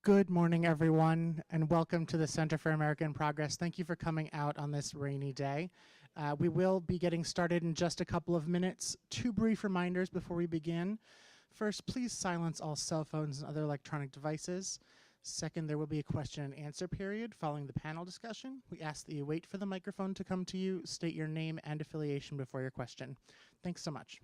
Good morning, everyone, and welcome to the Center for American Progress. Thank you for coming out on this rainy day. We will be getting started in just a couple of minutes. Two brief reminders before we begin. First, please silence all cell phones and other electronic devices. Second, there will be a question and answer period following the panel discussion. We ask that you wait for the microphone to come to you, state your name and affiliation before your question. Thanks so much.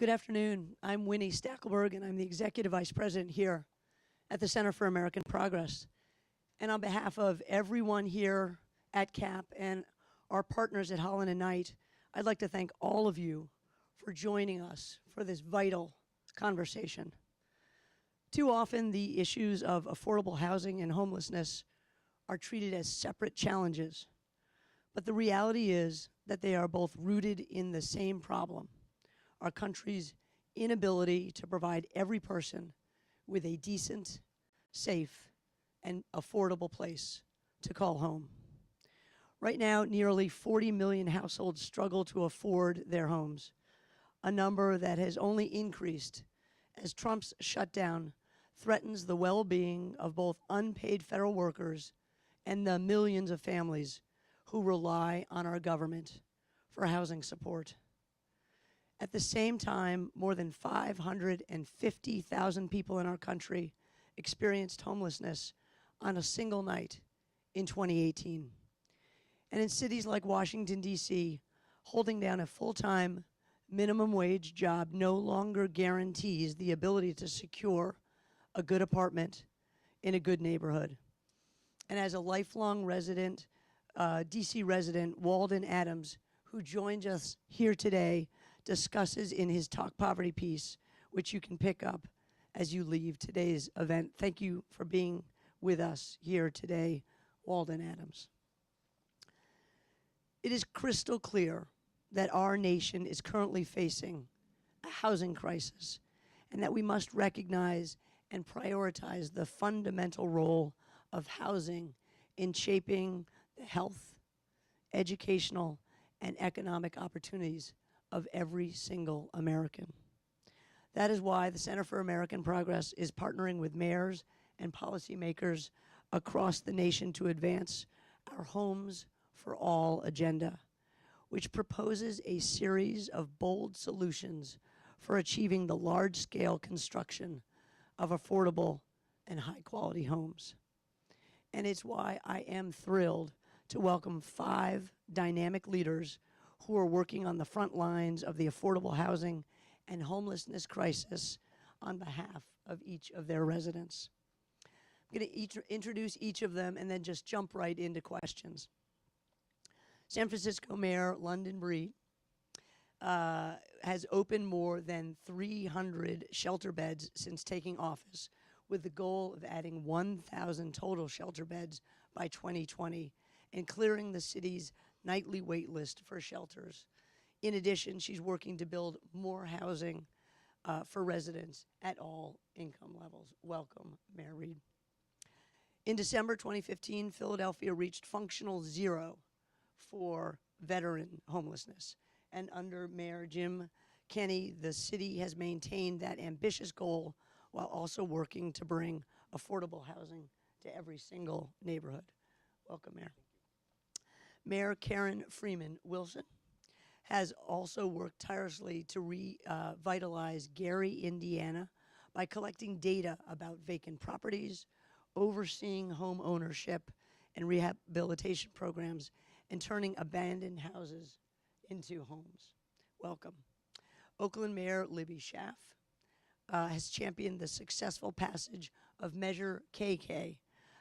Good afternoon. I'm Winnie Stackelberg, and I'm the Executive Vice President here at the Center for American Progress. And on behalf of everyone here at CAP and our partners at Holland & Knight, I'd like to thank all of you for joining us for this vital conversation. Too often, the issues of affordable housing and homelessness are treated as separate challenges. But the reality is that they are both rooted in the same problem: our country's inability to provide every person with a decent, safe, and affordable place to call home. Right now, nearly 40 million households struggle to afford their homes, a number that has only increased as Trump's shutdown threatens the well-being of both unpaid federal workers and the millions of families who rely on our government for housing support. At the same time, more than 550,000 people in our country experienced homelessness on a single night in 2018. And in cities like Washington, D.C., holding down a full-time minimum wage job no longer guarantees the ability to secure a good apartment in a good neighborhood. And as a lifelong resident, D.C. resident, Walden Adams, who joins us here today, discusses in his Talk Poverty piece, which you can pick up as you leave today's event. Thank you for being with us here today, Walden Adams. It is crystal clear that our nation is currently facing a housing crisis, and that we must recognize and prioritize the fundamental role of housing in shaping the health, educational, and economic opportunities of every single American. That is why the Center for American Progress is partnering with mayors and policymakers across the nation to advance our Homes for All agenda, which proposes a series of bold solutions for achieving the large-scale construction of affordable and high-quality homes. And it's why I am thrilled to welcome 5 dynamic leaders who are working on the front lines of the affordable housing and homelessness crisis on behalf of each of their residents. I'm going to introduce each of them and then just jump right into questions. San Francisco Mayor London Breed has opened more than 300 shelter beds since taking office, with the goal of adding 1,000 total shelter beds by 2020 and clearing the city's nightly wait list for shelters. In addition, she's working to build more housing for residents at all income levels. Welcome, Mayor Reed. In December 2015, Philadelphia reached functional zero for veteran homelessness. And under Mayor Jim Kenney, the city has maintained that ambitious goal while also working to bring affordable housing to every single neighborhood. Welcome, Mayor. Mayor Karen Freeman Wilson has also worked tirelessly to revitalize Gary, Indiana, by collecting data about vacant properties, overseeing home ownership and rehabilitation programs, and turning abandoned houses into homes. Welcome. Oakland Mayor Libby Schaaf has championed the successful passage of Measure KK,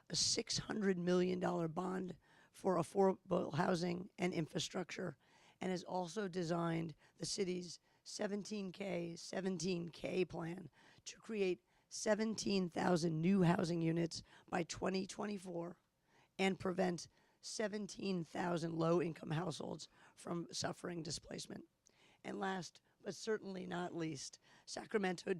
a $600 million bond for affordable housing and infrastructure, and has also designed the city's 17K plan to create 17,000 new housing units by 2024 and prevent 17,000 low-income households from suffering displacement. And last, but certainly not least, Sacramento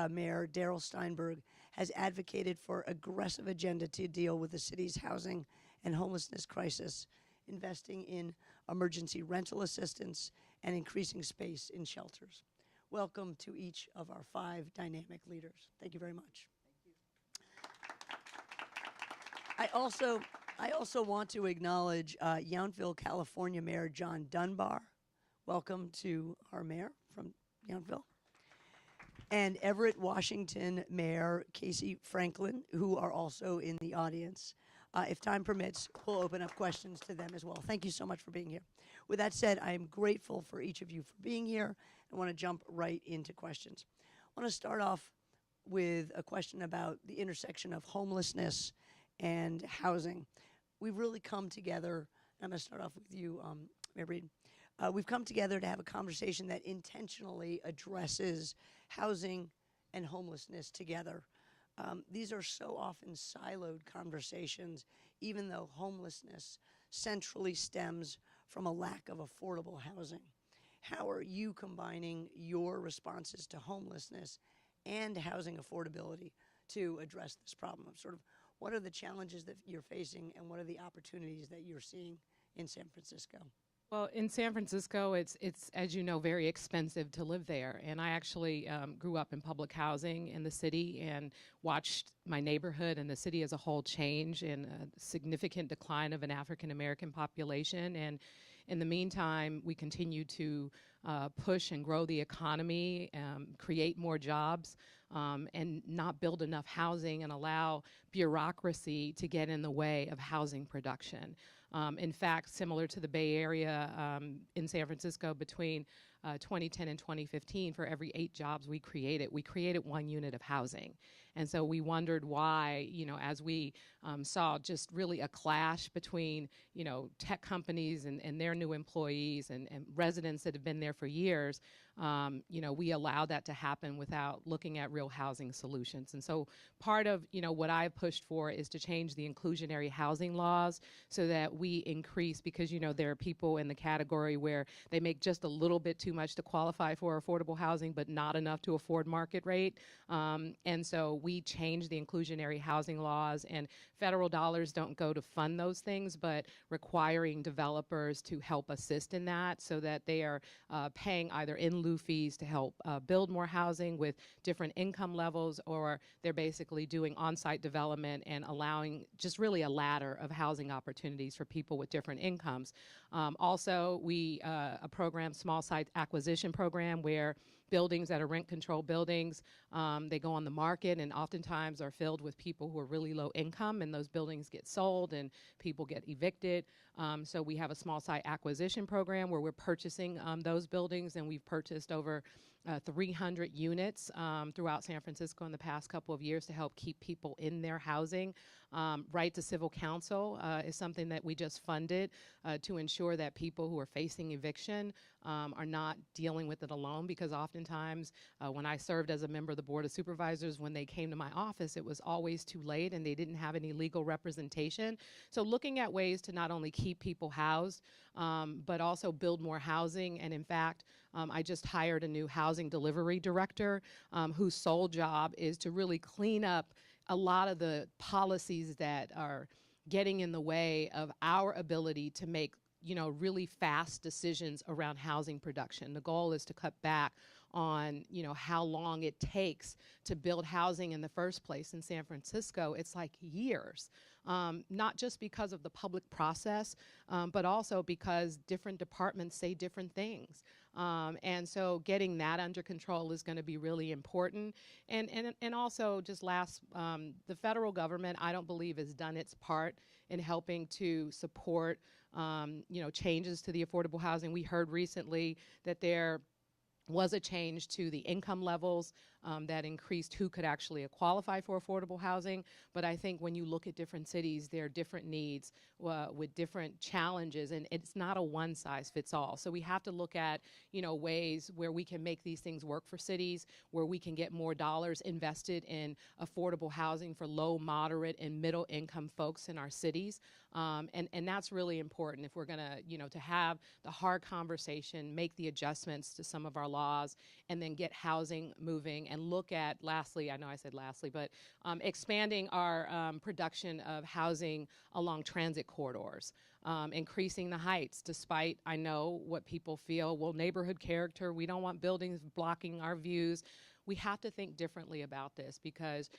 Mayor Darrell Steinberg has advocated for aggressive agenda to deal with the city's housing and homelessness crisis, investing in emergency rental assistance and increasing space in shelters. Welcome to each of our 5 dynamic leaders. Thank you very much. Thank you. I also want to acknowledge Yountville, California Mayor John Dunbar. Welcome to our mayor from Yountville. And Everett, Washington Mayor Casey Franklin, who are also in the audience. If time permits, we'll open up questions to them as well. Thank you so much for being here. With that said, I am grateful for each of you for being here. I want to jump right into questions. I want to start off with a question about the intersection of homelessness and housing. We've really come together. I'm going to start off with you, Mayor Breed. We've come together to have a conversation that intentionally addresses housing and homelessness together. These are so often siloed conversations, even though homelessness centrally stems from a lack of affordable housing. How are you combining your responses to homelessness and housing affordability to address this problem? Sort of, what are the challenges that you're facing, and what are the opportunities that you're seeing in San Francisco? Well, in San Francisco, it's as you know, very expensive to live there. And I actually grew up in public housing in the city and watched my neighborhood and the city as a whole change in a significant decline of an African American population. And in the meantime, we continue to push and grow the economy, create more jobs, and not build enough housing and allow bureaucracy to get in the way of housing production. In fact, similar to the Bay Area, in San Francisco, between 2010 and 2015, for every 8 jobs we created 1 unit of housing. And so we wondered why, as we saw just really a clash between, tech companies and their new employees and residents that have been there for years, we allowed that to happen without looking at real housing solutions. And so part of, what I've pushed for is to change the inclusionary housing laws so that we increase, because, there are people in the category where they make just a little bit too much to qualify for affordable housing, but not enough to afford market rate. And so we changed the inclusionary housing laws, and federal dollars don't go to fund those things, but requiring developers to help assist in that so that they are paying either in lieu fees to help build more housing with different income levels, or they're basically doing on-site development and allowing just really a ladder of housing opportunities for people with different incomes. Also, a program, small site acquisition program, where buildings that are rent-controlled buildings, they go on the market and oftentimes are filled with people who are really low income, and those buildings get sold and people get evicted. So we have a small site acquisition program where we're purchasing those buildings, and we've purchased over 300 units throughout San Francisco in the past couple of years to help keep people in their housing. Right to civil counsel is something that we just funded to ensure that people who are facing eviction are not dealing with it alone, because oftentimes when I served as a member of the Board of Supervisors, when they came to my office, it was always too late and they didn't have any legal representation. So looking at ways to not only keep people housed, but also build more housing. And in fact, I just hired a new housing delivery director whose sole job is to really clean up a lot of the policies that are getting in the way of our ability to make, really fast decisions around housing production. The goal is to cut back on, how long it takes to build housing in the first place. In San Francisco, it's like years. Not just because of the public process, but also because different departments say different things. And so getting that under control is going to be really important. And also, just last, the federal government, I don't believe, has done its part in helping to support, changes to the affordable housing. We heard recently that there was a change to the income levels that increased who could actually qualify for affordable housing. But I think when you look at different cities, there are different needs with different challenges, and it's not a one-size-fits-all. So we have to look at, ways where we can make these things work for cities, where we can get more dollars invested in affordable housing for low, moderate, and middle-income folks in our cities. And that's really important if we're going to have the hard conversation, make the adjustments to some of our laws, and then get housing moving, and look at, lastly, I know I said lastly, but expanding our production of housing along transit corridors, increasing the heights, despite, I know, what people feel, well, neighborhood character, we don't want buildings blocking our views. We have to think differently about this, because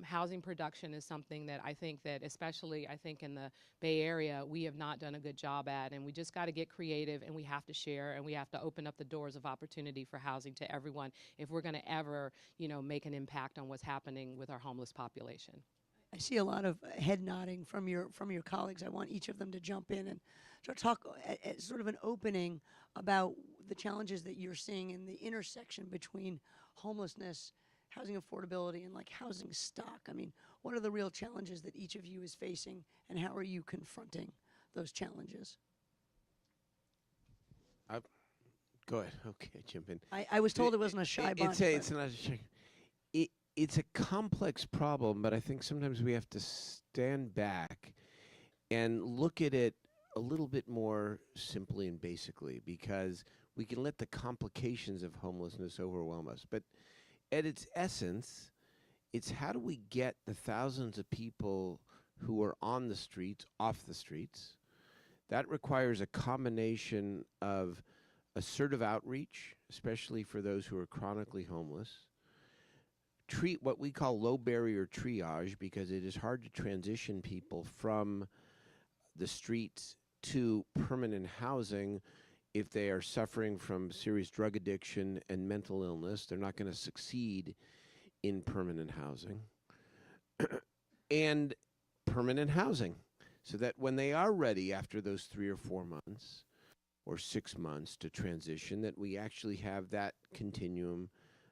housing production is something that I think that, especially I think in the Bay Area, we have not done a good job at, and we just got to get creative, and we have to share, and we have to open up the doors of opportunity for housing to everyone if we're going to ever, make an impact on what's happening with our homeless population. I see a lot of head nodding from your colleagues. I want each of them to jump in and talk at sort of an opening about the challenges that you're seeing in the intersection between homelessness, housing affordability, and like housing stock. I mean, what are the real challenges that each of you is facing, and how are you confronting those challenges? Go ahead. Okay, jump in. I was told it wasn't a shy bunch. It's not a shy. It's a complex problem, but I think sometimes we have to stand back and look at it a little bit more simply and basically, because we can let the complications of homelessness overwhelm us. But at its essence, it's how do we get the thousands of people who are on the streets off the streets? That requires a combination of assertive outreach, especially for those who are chronically homeless. Treat what we call low barrier triage, because it is hard to transition people from the streets to permanent housing if they are suffering from serious drug addiction and mental illness. They're not going to succeed in permanent housing. And permanent housing, so that when they are ready after those 3 or 4 months or 6 months to transition, that we actually have that continuum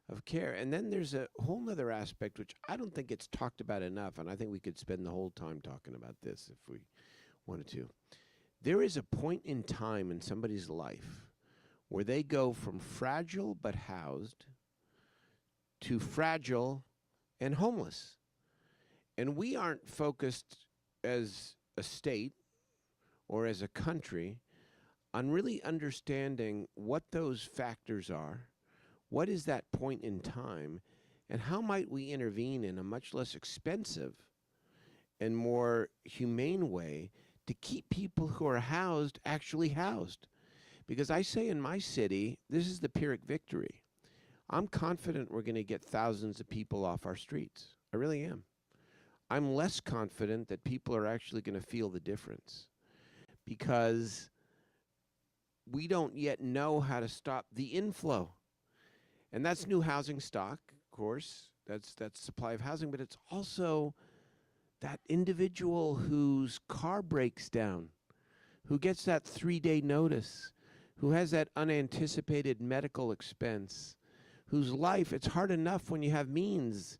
of care. And then there's a whole other aspect which I don't think it's talked about enough, and I think we could spend the whole time talking about this if we wanted to. There is a point in time in somebody's life where they go from fragile but housed to fragile and homeless. And we aren't focused as a state or as a country on really understanding what those factors are. What is that point in time, and how might we intervene in a much less expensive and more humane way to keep people who are housed actually housed? Because I say in my city, this is the Pyrrhic victory. I'm confident we're going to get thousands of people off our streets. I really am. I'm less confident that people are actually going to feel the difference, because we don't yet know how to stop the inflow. And that's new housing stock, of course. That's supply of housing, but it's also that individual whose car breaks down, who gets that 3-day notice, who has that unanticipated medical expense, whose life, it's hard enough when you have means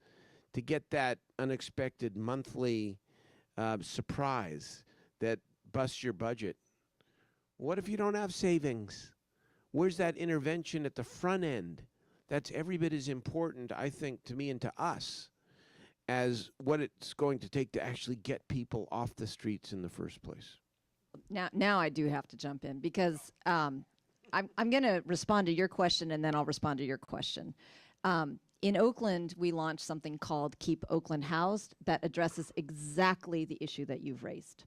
to get that unexpected monthly surprise that busts your budget. What if you don't have savings? Where's that intervention at the front end? That's every bit as important, I think, to me and to us as what it's going to take to actually get people off the streets in the first place. Now I do have to jump in, because I'm going to respond to your question, and then I'll respond to your question. In Oakland, we launched something called Keep Oakland Housed that addresses exactly the issue that you've raised.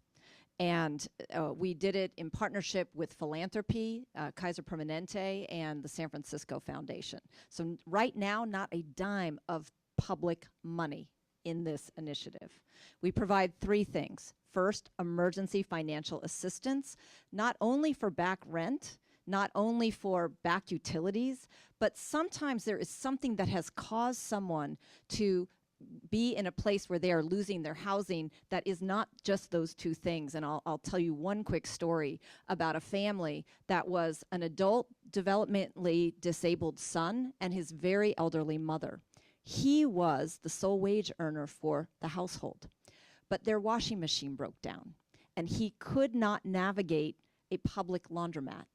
And we did it in partnership with philanthropy, Kaiser Permanente, and the San Francisco Foundation. So right now, not a dime of public money in this initiative. We provide 3 things. First, emergency financial assistance, not only for back rent, not only for back utilities, but sometimes there is something that has caused someone to be in a place where they are losing their housing that is not just those 2 things. And I'll tell you one quick story about a family that was an adult developmentally disabled son and his very elderly mother. He was the sole wage earner for the household, but their washing machine broke down and he could not navigate a public laundromat.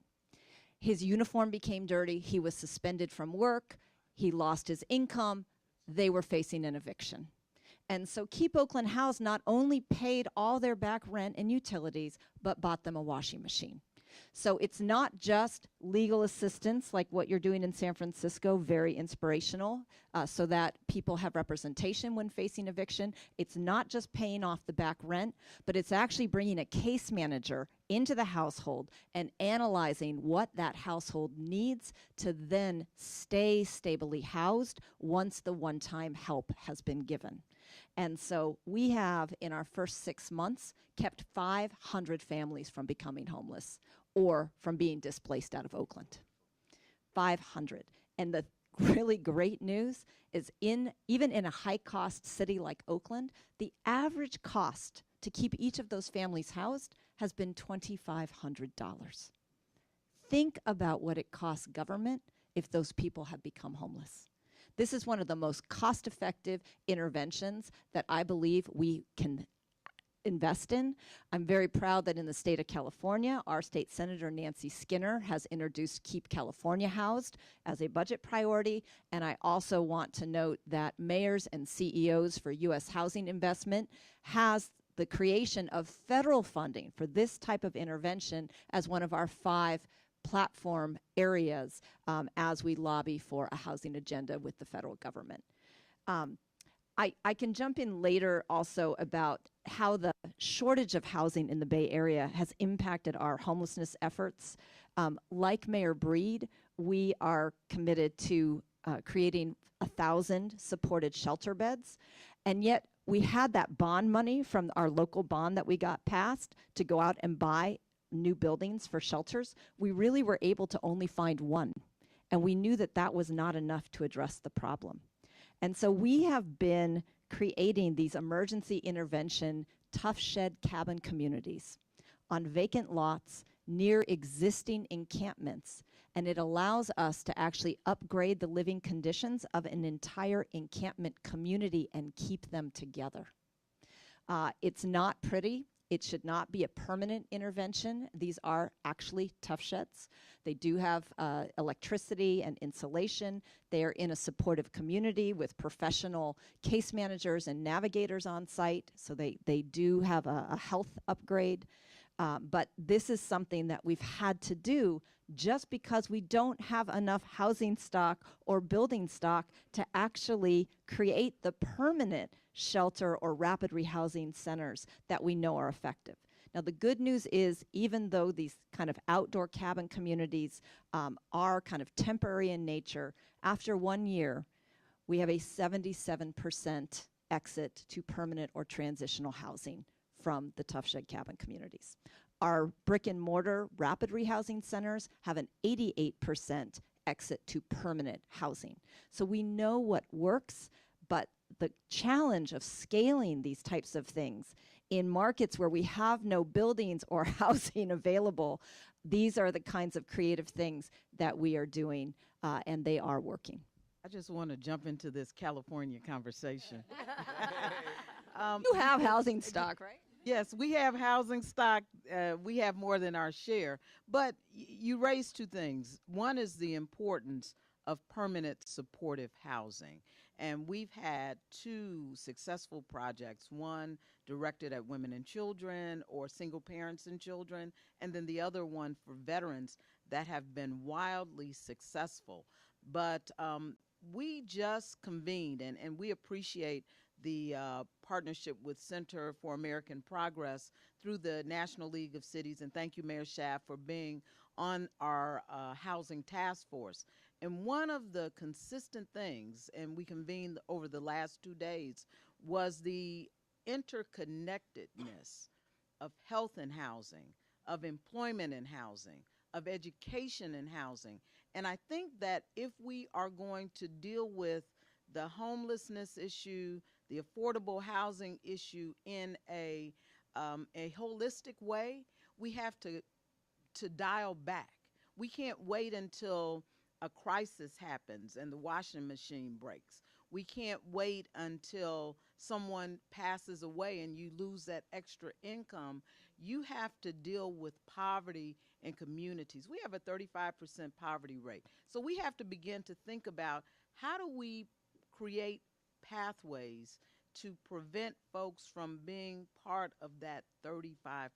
His uniform became dirty. He was suspended from work. He lost his income. They were facing an eviction. And so Keep Oakland Housed not only paid all their back rent and utilities, but bought them a washing machine. So it's not just legal assistance like what you're doing in San Francisco, very inspirational, so that people have representation when facing eviction. It's not just paying off the back rent, but it's actually bringing a case manager into the household and analyzing what that household needs to then stay stably housed once the one-time help has been given. And so we have, in our first 6 months, kept 500 families from becoming homeless or from being displaced out of Oakland. 500. And the really great news is even in a high-cost city like Oakland, the average cost to keep each of those families housed has been $2,500. Think about what it costs government if those people have become homeless. This is one of the most cost-effective interventions that I believe we can invest in. I'm very proud that in the state of California, our state senator Nancy Skinner has introduced Keep California Housed as a budget priority. And I also want to note that mayors and CEOs for U.S. housing investment has the creation of federal funding for this type of intervention as one of our 5 platform areas as we lobby for a housing agenda with the federal government. I can jump in later also about how the shortage of housing in the Bay Area has impacted our homelessness efforts. Like Mayor Breed, we are committed to creating 1,000 supported shelter beds, and yet we had that bond money from our local bond that we got passed to go out and buy new buildings for shelters. We really were able to only find 1, and we knew that that was not enough to address the problem. And so we have been creating these emergency intervention tough shed cabin communities on vacant lots near existing encampments. And it allows us to actually upgrade the living conditions of an entire encampment community and keep them together. It's not pretty. It should not be a permanent intervention. These are actually tough sheds. They do have electricity and insulation. They are in a supportive community with professional case managers and navigators on site, so they do have a health upgrade. But this is something that we've had to do just because we don't have enough housing stock or building stock to actually create the permanent shelter or rapid rehousing centers that we know are effective. Now, the good news is, even though these kind of outdoor cabin communities are kind of temporary in nature, after 1 year, we have a 77% exit to permanent or transitional housing from the tough shed cabin communities. Our brick and mortar rapid rehousing centers have an 88% exit to permanent housing. So we know what works, but the challenge of scaling these types of things in markets where we have no buildings or housing available, these are the kinds of creative things that we are doing, and they are working. I just want to jump into this California conversation. You have housing stock, right? Yes, we have housing stock. We have more than our share. But you raised 2 things. One is the importance of permanent supportive housing. And we've had 2 successful projects, one directed at women and children or single parents and children, and then the other one for veterans that have been wildly successful. But we just convened, and we appreciate the partnership with Center for American Progress through the National League of Cities. And thank you, Mayor Schaaf, for being on our housing task force. And one of the consistent things, and we convened over the last 2 days, was the interconnectedness of health and housing, of employment and housing, of education and housing. And I think that if we are going to deal with the homelessness issue, the affordable housing issue in a holistic way, we have to dial back. We can't wait until a crisis happens and the washing machine breaks. We can't wait until someone passes away and you lose that extra income. You have to deal with poverty in communities. We have a 35% poverty rate. So we have to begin to think about, how do we create pathways to prevent folks from being part of that 35%?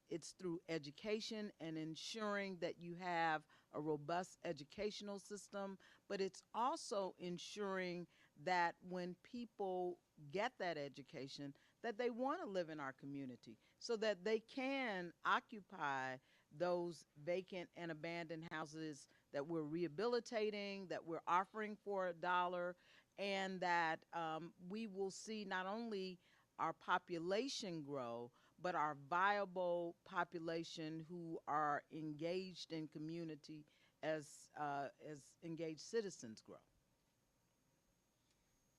It's through education and ensuring that you have a robust educational system, but it's also ensuring that when people get that education, that they want to live in our community so that they can occupy those vacant and abandoned houses that we're rehabilitating, that we're offering for $1, and that we will see not only our population grow, but our viable population who are engaged in community as engaged citizens grow.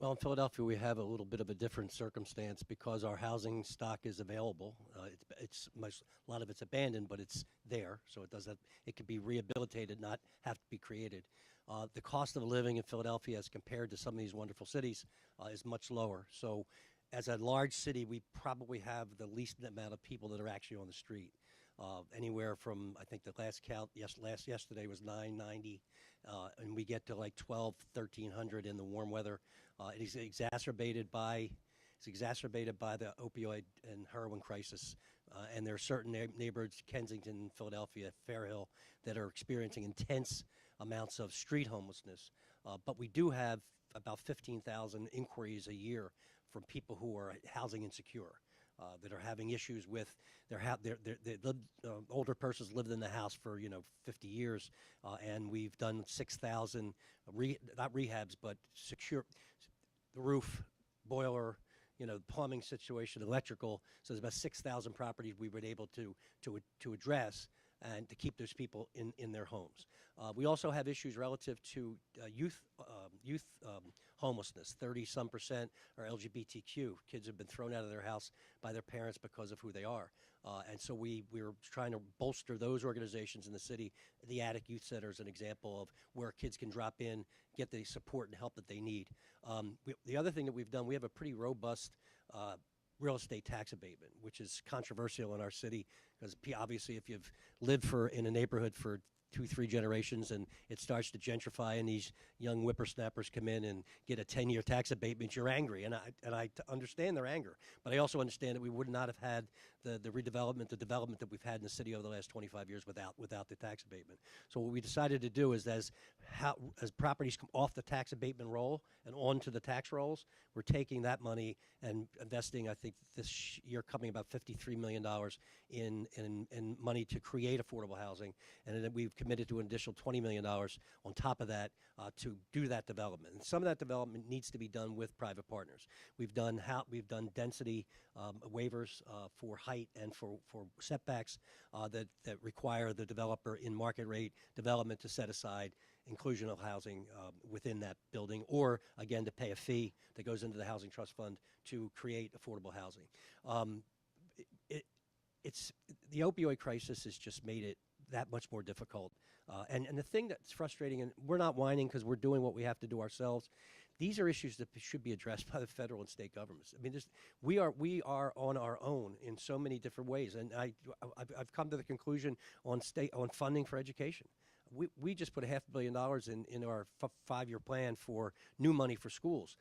Well, in Philadelphia, we have a little bit of a different circumstance because our housing stock is available. A lot of it's abandoned, but it's there, so it can be rehabilitated, not have to be created. The cost of living in Philadelphia, as compared to some of these wonderful cities, is much lower. So, as a large city, we probably have the least amount of people that are actually on the street. Anywhere from, I think the last count yesterday was 990, and we get to like 1,300 in the warm weather. It is exacerbated by the opioid and heroin crisis, and there are certain neighborhoods, Kensington, Philadelphia, Fair Hill, that are experiencing intense amounts of street homelessness. But we do have about 15,000 inquiries a year from people who are housing insecure. That are having issues with older persons lived in the house for 50 years, and we've done 6,000 not rehabs but secure the roof, boiler, plumbing situation, electrical. So there's about 6,000 properties we've been able to address and to keep those people in their homes. We also have issues relative to youth homelessness. 30-some% are LGBTQ. Kids have been thrown out of their house by their parents because of who they are. And so we're trying to bolster those organizations in the city. The Attic Youth Center is an example of where kids can drop in, get the support and help that they need. The other thing that we've done, we have a pretty robust real estate tax abatement, which is controversial in our city because obviously if you've lived in a neighborhood for 2-3 generations and it starts to gentrify and these young whippersnappers come in and get a 10-year tax abatement, you're angry. And I understand their anger. But I also understand that we would not have had the development that we've had in the city over the last 25 years without the tax abatement. So what we decided to do is as properties come off the tax abatement roll and onto the tax rolls, we're taking that money and investing, I think this year coming about $53 million in money to create affordable housing. And then we've committed to an additional $20 million on top of that to do that development. And some of that development needs to be done with private partners. We've done density waivers for height and for setbacks that require the developer in market rate development to set aside inclusional housing within that building, or again to pay a fee that goes into the Housing Trust Fund to create affordable housing. It's the opioid crisis has just made it that much more difficult. And the thing that's frustrating, and we're not whining because we're doing what we have to do ourselves, these are issues that should be addressed by the federal and state governments. I mean, we are on our own in so many different ways, and I've come to the conclusion on funding for education. We just put $500 million in our 5-year plan for new money for schools.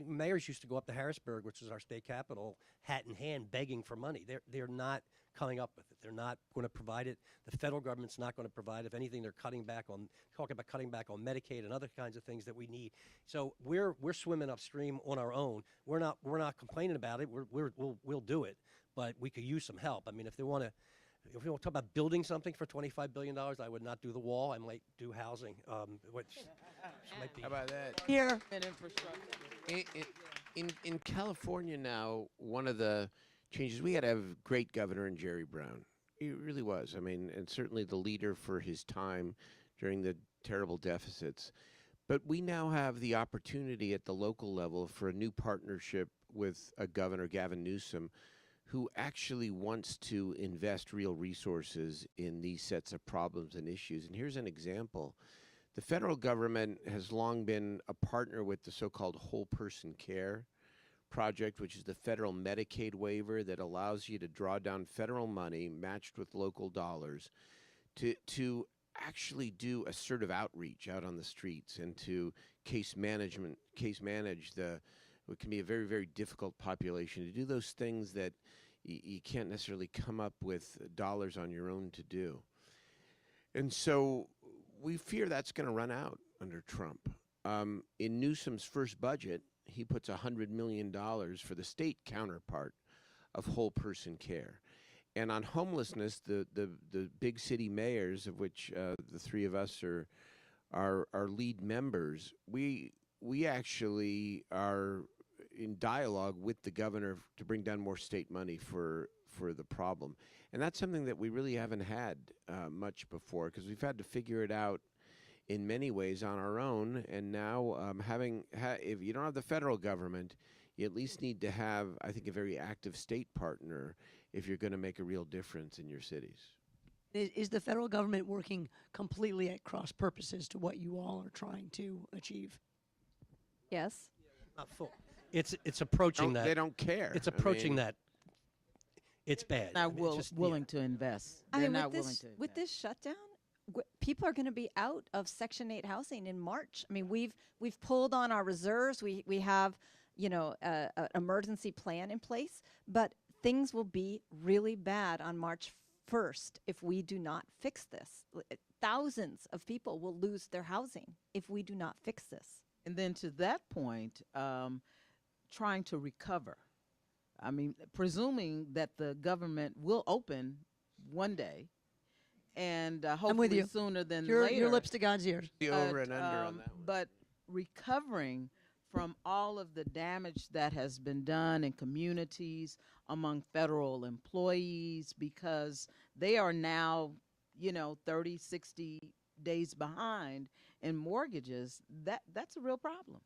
Mayors used to go up to Harrisburg, which is our state capital, hat in hand, begging for money. They're not coming up with it. They're not going to provide it. The federal government's not going to provide it. If anything, they're talking about cutting back on Medicaid and other kinds of things that we need. So we're swimming upstream on our own. We're not complaining about it. We'll do it, but we could use some help. I mean, if we want to talk about building something for $25 billion, I would not do the wall. I might do housing, which might be. How about that? Here. And infrastructure. In California now, one of the changes, we had to have a great governor in Jerry Brown. He really was. I mean, and certainly the leader for his time during the terrible deficits. But we now have the opportunity at the local level for a new partnership with Governor Gavin Newsom, who actually wants to invest real resources in these sets of problems and issues. And here's an example. The federal government has long been a partner with the so-called whole person care project, which is the federal Medicaid waiver that allows you to draw down federal money matched with local dollars to actually do assertive outreach out on the streets and to case manage what can be a very, very difficult population, to do those things that you can't necessarily come up with dollars on your own to do. And so we fear that's going to run out under Trump. In Newsom's first budget, he puts $100 million for the state counterpart of whole person care. And on homelessness, the big city mayors, of which the three of us are lead members, we actually are in dialogue with the governor to bring down more state money for the problem. And that's something that we really haven't had much before, because we've had to figure it out in many ways on our own. And now if you don't have the federal government, you at least need to have, I think, a very active state partner if you're going to make a real difference in your cities. Is the federal government working completely at cross purposes to what you all are trying to achieve? Yes. Not full. It's approaching that. They don't care. It's approaching that. It's bad. Not it's just, willing to invest. I They're mean, not willing to with this shutdown, people are going to be out of Section 8 housing in March. I mean, we've pulled on our reserves. We have, an emergency plan in place, but things will be really bad on March 1st if we do not fix this. Thousands of people will lose their housing if we do not fix this. And then to that point, trying to recover. I mean, presuming that the government will open one day, and hopefully sooner than later. Your lips to God's ears. The over and under on that one. But recovering from all of the damage that has been done in communities, among federal employees, because they are now, 30, 60 days behind in mortgages, that's a real problem.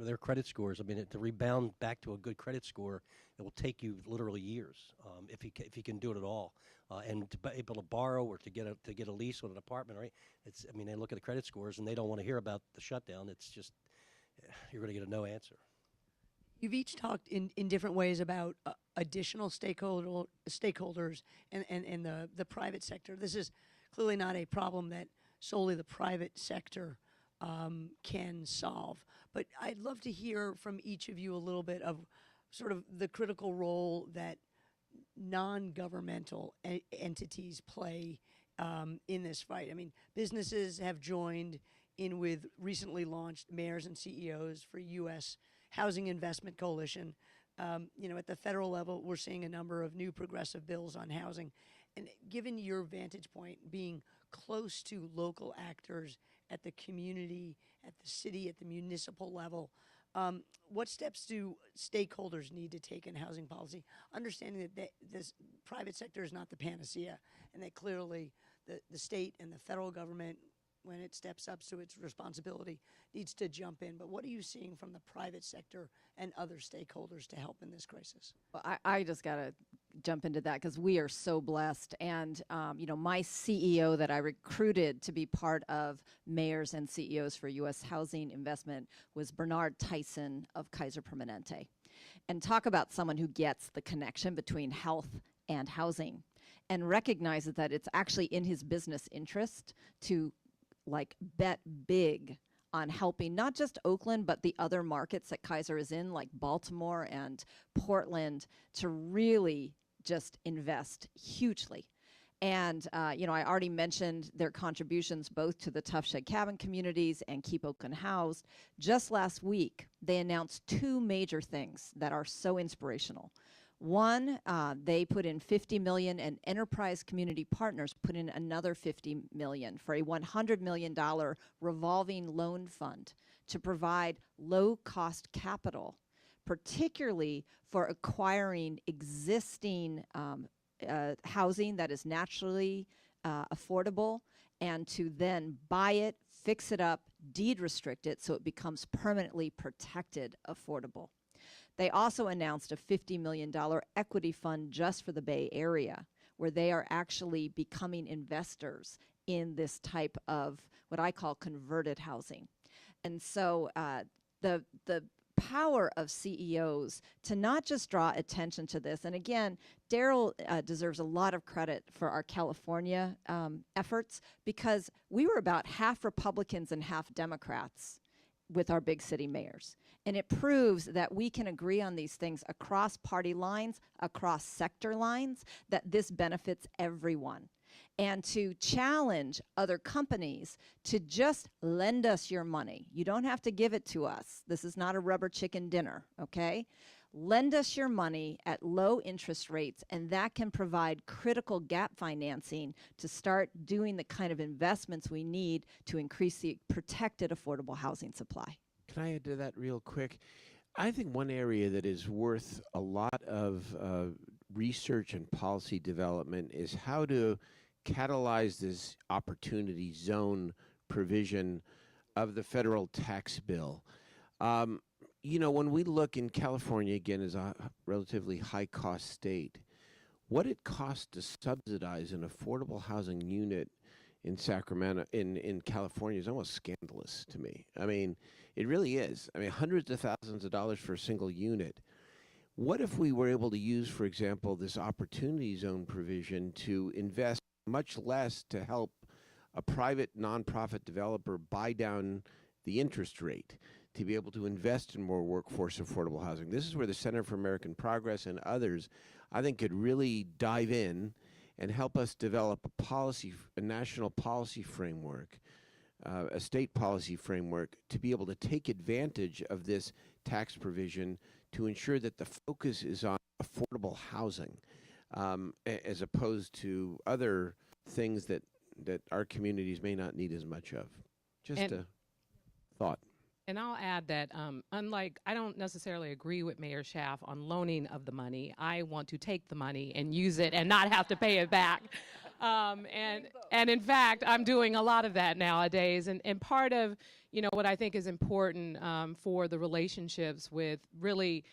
Their credit scores. I mean, to rebound back to a good credit score, it will take you literally years if you can do it at all. And to be able to borrow or to get a lease with an apartment, right? They look at the credit scores and they don't want to hear about the shutdown. It's just you're going to get a no answer. You've each talked in different ways about additional stakeholders and the private sector. This is clearly not a problem that solely the private sector can solve. But I'd love to hear from each of you a little bit of sort of the critical role that non-governmental entities play in this fight. I mean, businesses have joined in with recently launched mayors and CEOs for U.S. Housing Investment Coalition. At the federal level, we're seeing a number of new progressive bills on housing. And given your vantage point, being close to local actors at the community, at the city, at the municipal level, what steps do stakeholders need to take in housing policy, understanding that this private sector is not the panacea, and that clearly the state and the federal government, when it steps up to its responsibility, needs to jump in. But what are you seeing from the private sector and other stakeholders to help in this crisis? Well, I just got to jump into that because we are so blessed. And, my CEO that I recruited to be part of mayors and CEOs for U.S. Housing Investment was Bernard Tyson of Kaiser Permanente. And talk about someone who gets the connection between health and housing and recognizes that it's actually in his business interest to bet big on helping not just Oakland, but the other markets that Kaiser is in, like Baltimore and Portland, to really just invest hugely. And, I already mentioned their contributions both to the Tough Shed Cabin communities and Keep Oakland Housed. Just last week, they announced two major things that are so inspirational. One, they put in $50 million, and Enterprise Community Partners put in another $50 million for a $100 million revolving loan fund to provide low-cost capital, particularly for acquiring existing housing that is naturally affordable, and to then buy it, fix it up, deed restrict it so it becomes permanently protected affordable. They also announced a $50 million equity fund just for the Bay Area, where they are actually becoming investors in this type of what I call converted housing. And so the power of CEOs to not just draw attention to this, and again, Daryl deserves a lot of credit for our California efforts, because we were about half Republicans and half Democrats with our big city mayors. And it proves that we can agree on these things across party lines, across sector lines, that this benefits everyone. And to challenge other companies to just lend us your money. You don't have to give it to us. This is not a rubber chicken dinner, okay? Lend us your money at low interest rates, and that can provide critical gap financing to start doing the kind of investments we need to increase the protected affordable housing supply. Can I add to that real quick? I think one area that is worth a lot of research and policy development is how to catalyze this opportunity zone provision of the federal tax bill. Um, when we look in California, again, as a relatively high cost state, what it costs to subsidize an affordable housing unit in Sacramento, in California, is almost scandalous to me. I mean, it really is. I mean, hundreds of thousands of dollars for a single unit. What if we were able to use, for example, this opportunity zone provision to invest much less to help a private nonprofit developer buy down the interest rate to be able to invest in more workforce affordable housing? This is where the Center for American Progress and others, I think, could really dive in and help us develop a national policy framework, a state policy framework, to be able to take advantage of this tax provision to ensure that the focus is on affordable housing, as opposed to other things that our communities may not need as much of. Just a thought. And I'll add that unlike, I don't necessarily agree with Mayor Schaaf on loaning of the money. I want to take the money and use it and not have to pay it back. And in fact, I'm doing a lot of that nowadays. And part of, what I think is important for the relationships with really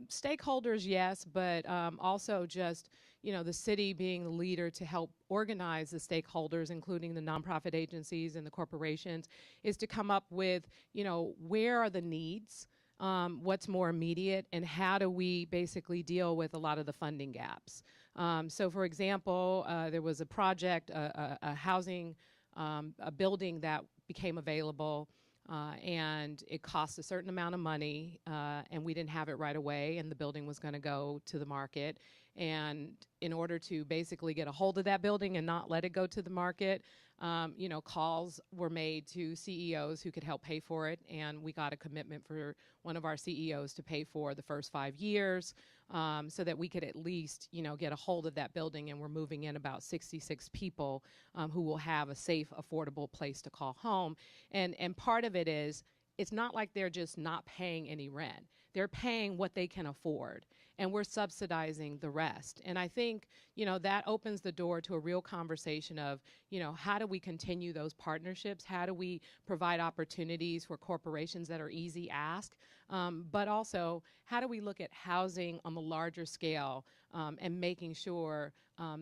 stakeholders, yes, but also just, the city being the leader to help organize the stakeholders, including the nonprofit agencies and the corporations, is to come up with, where are the needs, what's more immediate, and how do we basically deal with a lot of the funding gaps. So, for example, there was a project, a housing, a building that became available, and it cost a certain amount of money, and we didn't have it right away, and the building was going to go to the market. And in order to basically get a hold of that building and not let it go to the market, calls were made to CEOs who could help pay for it, and we got a commitment for one of our CEOs to pay for the first 5 years, so that we could at least, get a hold of that building. And we're moving in about 66 people who will have a safe, affordable place to call home. And part of it is, it's not like they're just not paying any rent. They're paying what they can afford, and we're subsidizing the rest. And I think, that opens the door to a real conversation of, how do we continue those partnerships? How do we provide opportunities for corporations that are easy ask? But also, how do we look at housing on the larger scale and making sure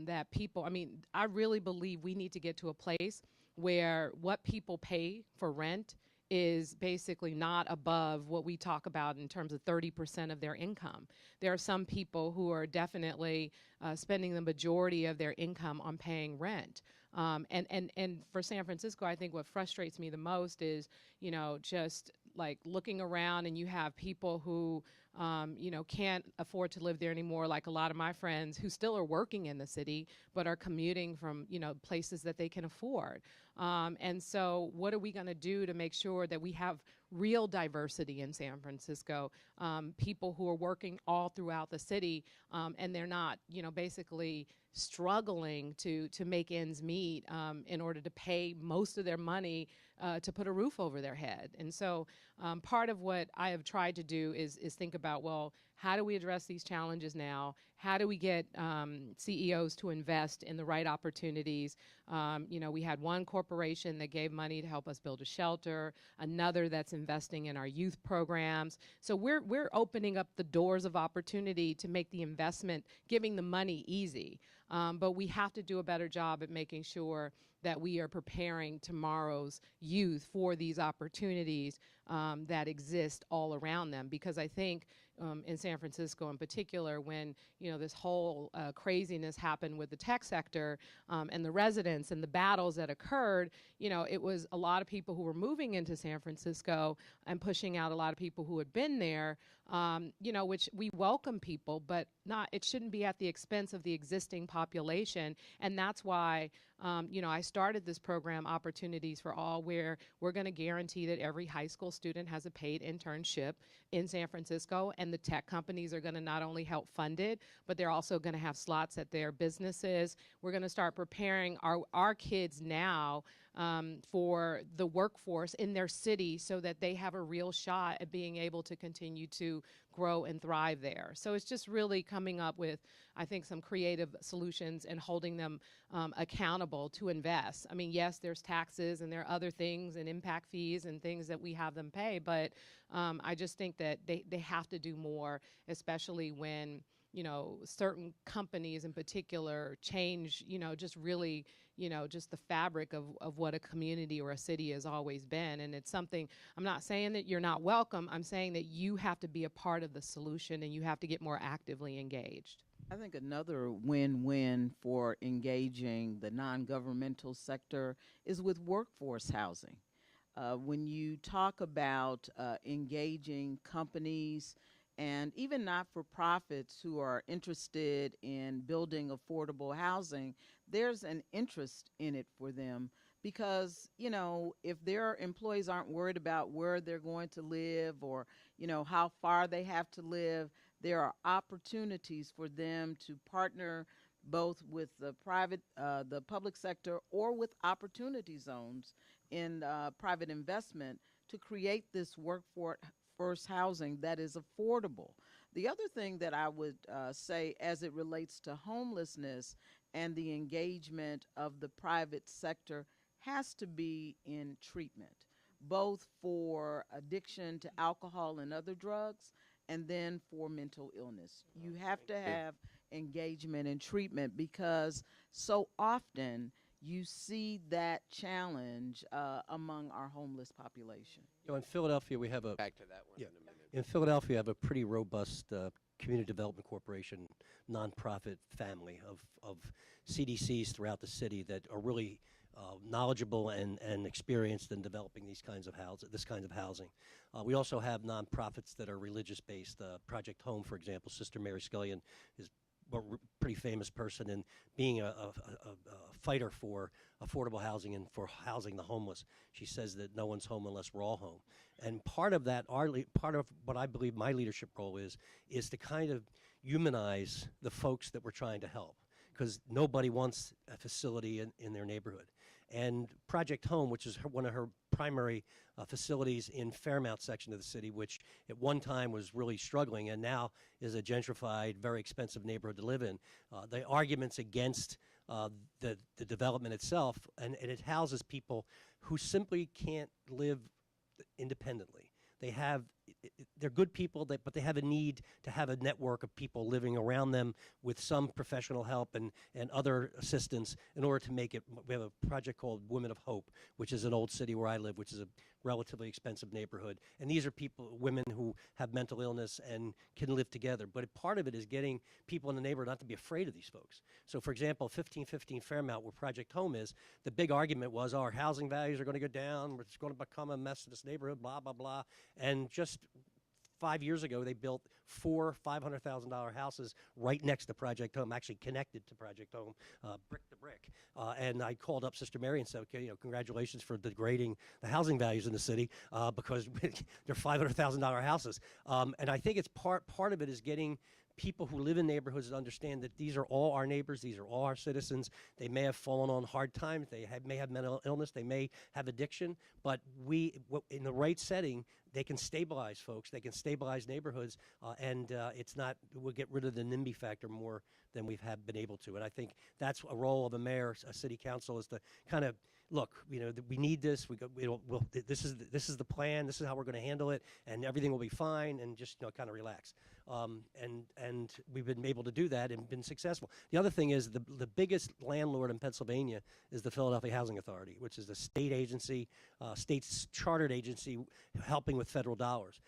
that people, I really believe we need to get to a place where what people pay for rent is basically not above what we talk about in terms of 30% of their income. There are some people who are definitely spending the majority of their income on paying rent. And for San Francisco, I think what frustrates me the most is, just like looking around and you have people who, can't afford to live there anymore, like a lot of my friends who still are working in the city but are commuting from, places that they can afford. And so what are we going to do to make sure that we have real diversity in San Francisco, people who are working all throughout the city, and they're not, basically struggling to make ends meet in order to pay most of their money to put a roof over their head. And so part of what I have tried to do is think about, well, how do we address these challenges now? How do we get CEOs to invest in the right opportunities? We had one corporation that gave money to help us build a shelter, another that's investing in our youth programs. So we're opening up the doors of opportunity to make the investment, giving the money easy. But we have to do a better job at making sure that we are preparing tomorrow's youth for these opportunities that exist all around them. Because I think in San Francisco in particular, when this whole craziness happened with the tech sector and the residents and the battles that occurred, it was a lot of people who were moving into San Francisco and pushing out a lot of people who had been there, which we welcome people, but it shouldn't be at the expense of the existing population. And that's why I started this program, Opportunities for All, where we're going to guarantee that every high school student has a paid internship in San Francisco, and the tech companies are going to not only help fund it, but they're also going to have slots at their businesses. We're going to start preparing our kids now for the workforce in their city so that they have a real shot at being able to continue to grow and thrive there. So it's just really coming up with, I think, some creative solutions and holding them accountable to invest. I mean, yes, there's taxes and there are other things and impact fees and things that we have them pay, but I just think that they have to do more, especially when, you know, certain companies in particular change, you know, just really, you know, just the fabric of what a community or a city has always been. And it's something, I'm not saying that you're not welcome. I'm saying that you have to be a part of the solution and you have to get more actively engaged. I think another win-win for engaging the non-governmental sector is with workforce housing. When you talk about engaging companies and even not-for-profits who are interested in building affordable housing, there's an interest in it for them because, you know, if their employees aren't worried about where they're going to live or, you know, how far they have to live, there are opportunities for them to partner both with the the public sector or with opportunity zones in private investment to create this workforce housing that is affordable. The other thing that I would say as it relates to homelessness and the engagement of the private sector has to be in treatment, both for addiction to alcohol and other drugs, and then for mental illness. You have to have engagement and treatment because so often you see that challenge among our homeless population. You know, in Philadelphia, we have a Back to that one Yeah. in a minute. in Philadelphia, we have a pretty robust community development corporation nonprofit family of CDCs throughout the city that are really knowledgeable and experienced in developing this kind of housing. We also have nonprofits that are religious based. Project Home, for example, Sister Mary Scullion is a pretty famous person in being a fighter for affordable housing and for housing the homeless. She says that no one's home unless we're all home. And part of that, part of what I believe my leadership role is to kind of humanize the folks that we're trying to help, because nobody wants a facility in their neighborhood. And Project Home, which is one of her primary facilities in Fairmount section of the city, which at one time was really struggling and now is a gentrified, very expensive neighborhood to live in. The arguments against the development itself, and it houses people who simply can't live independently. They're good people, but they have a need to have a network of people living around them with some professional help and other assistance in order to make it. We have a project called Women of Hope, which is an old city where I live, which is a relatively expensive neighborhood. And these are women who have mental illness and can live together. But part of it is getting people in the neighborhood not to be afraid of these folks. So, for example, 1515 Fairmount, where Project Home is, the big argument was our housing values are going to go down. It's going to become a mess in this neighborhood, blah, blah, blah. And just 5 years ago, they built 4 $500,000 houses right next to Project Home, actually connected to Project Home, brick to brick. And I called up Sister Mary and said, okay, you know, congratulations for degrading the housing values in the city because they're $500,000 houses. And I think it's part of it is getting people who live in neighborhoods to understand that these are all our neighbors, these are all our citizens. They may have fallen on hard times, may have mental illness, they may have addiction, but in the right setting, they can stabilize folks, they can stabilize neighborhoods, and we'll get rid of the NIMBY factor more than we've been able to. And I think that's a role of a mayor, a city council, is to kind of look, you know, we need this. This is the plan. This is how we're going to handle it, and everything will be fine. And just, you know, kind of relax. And we've been able to do that and been successful. The other thing is the biggest landlord in Pennsylvania is the Philadelphia Housing Authority, which is the state agency, state's chartered agency, helping with federal dollars.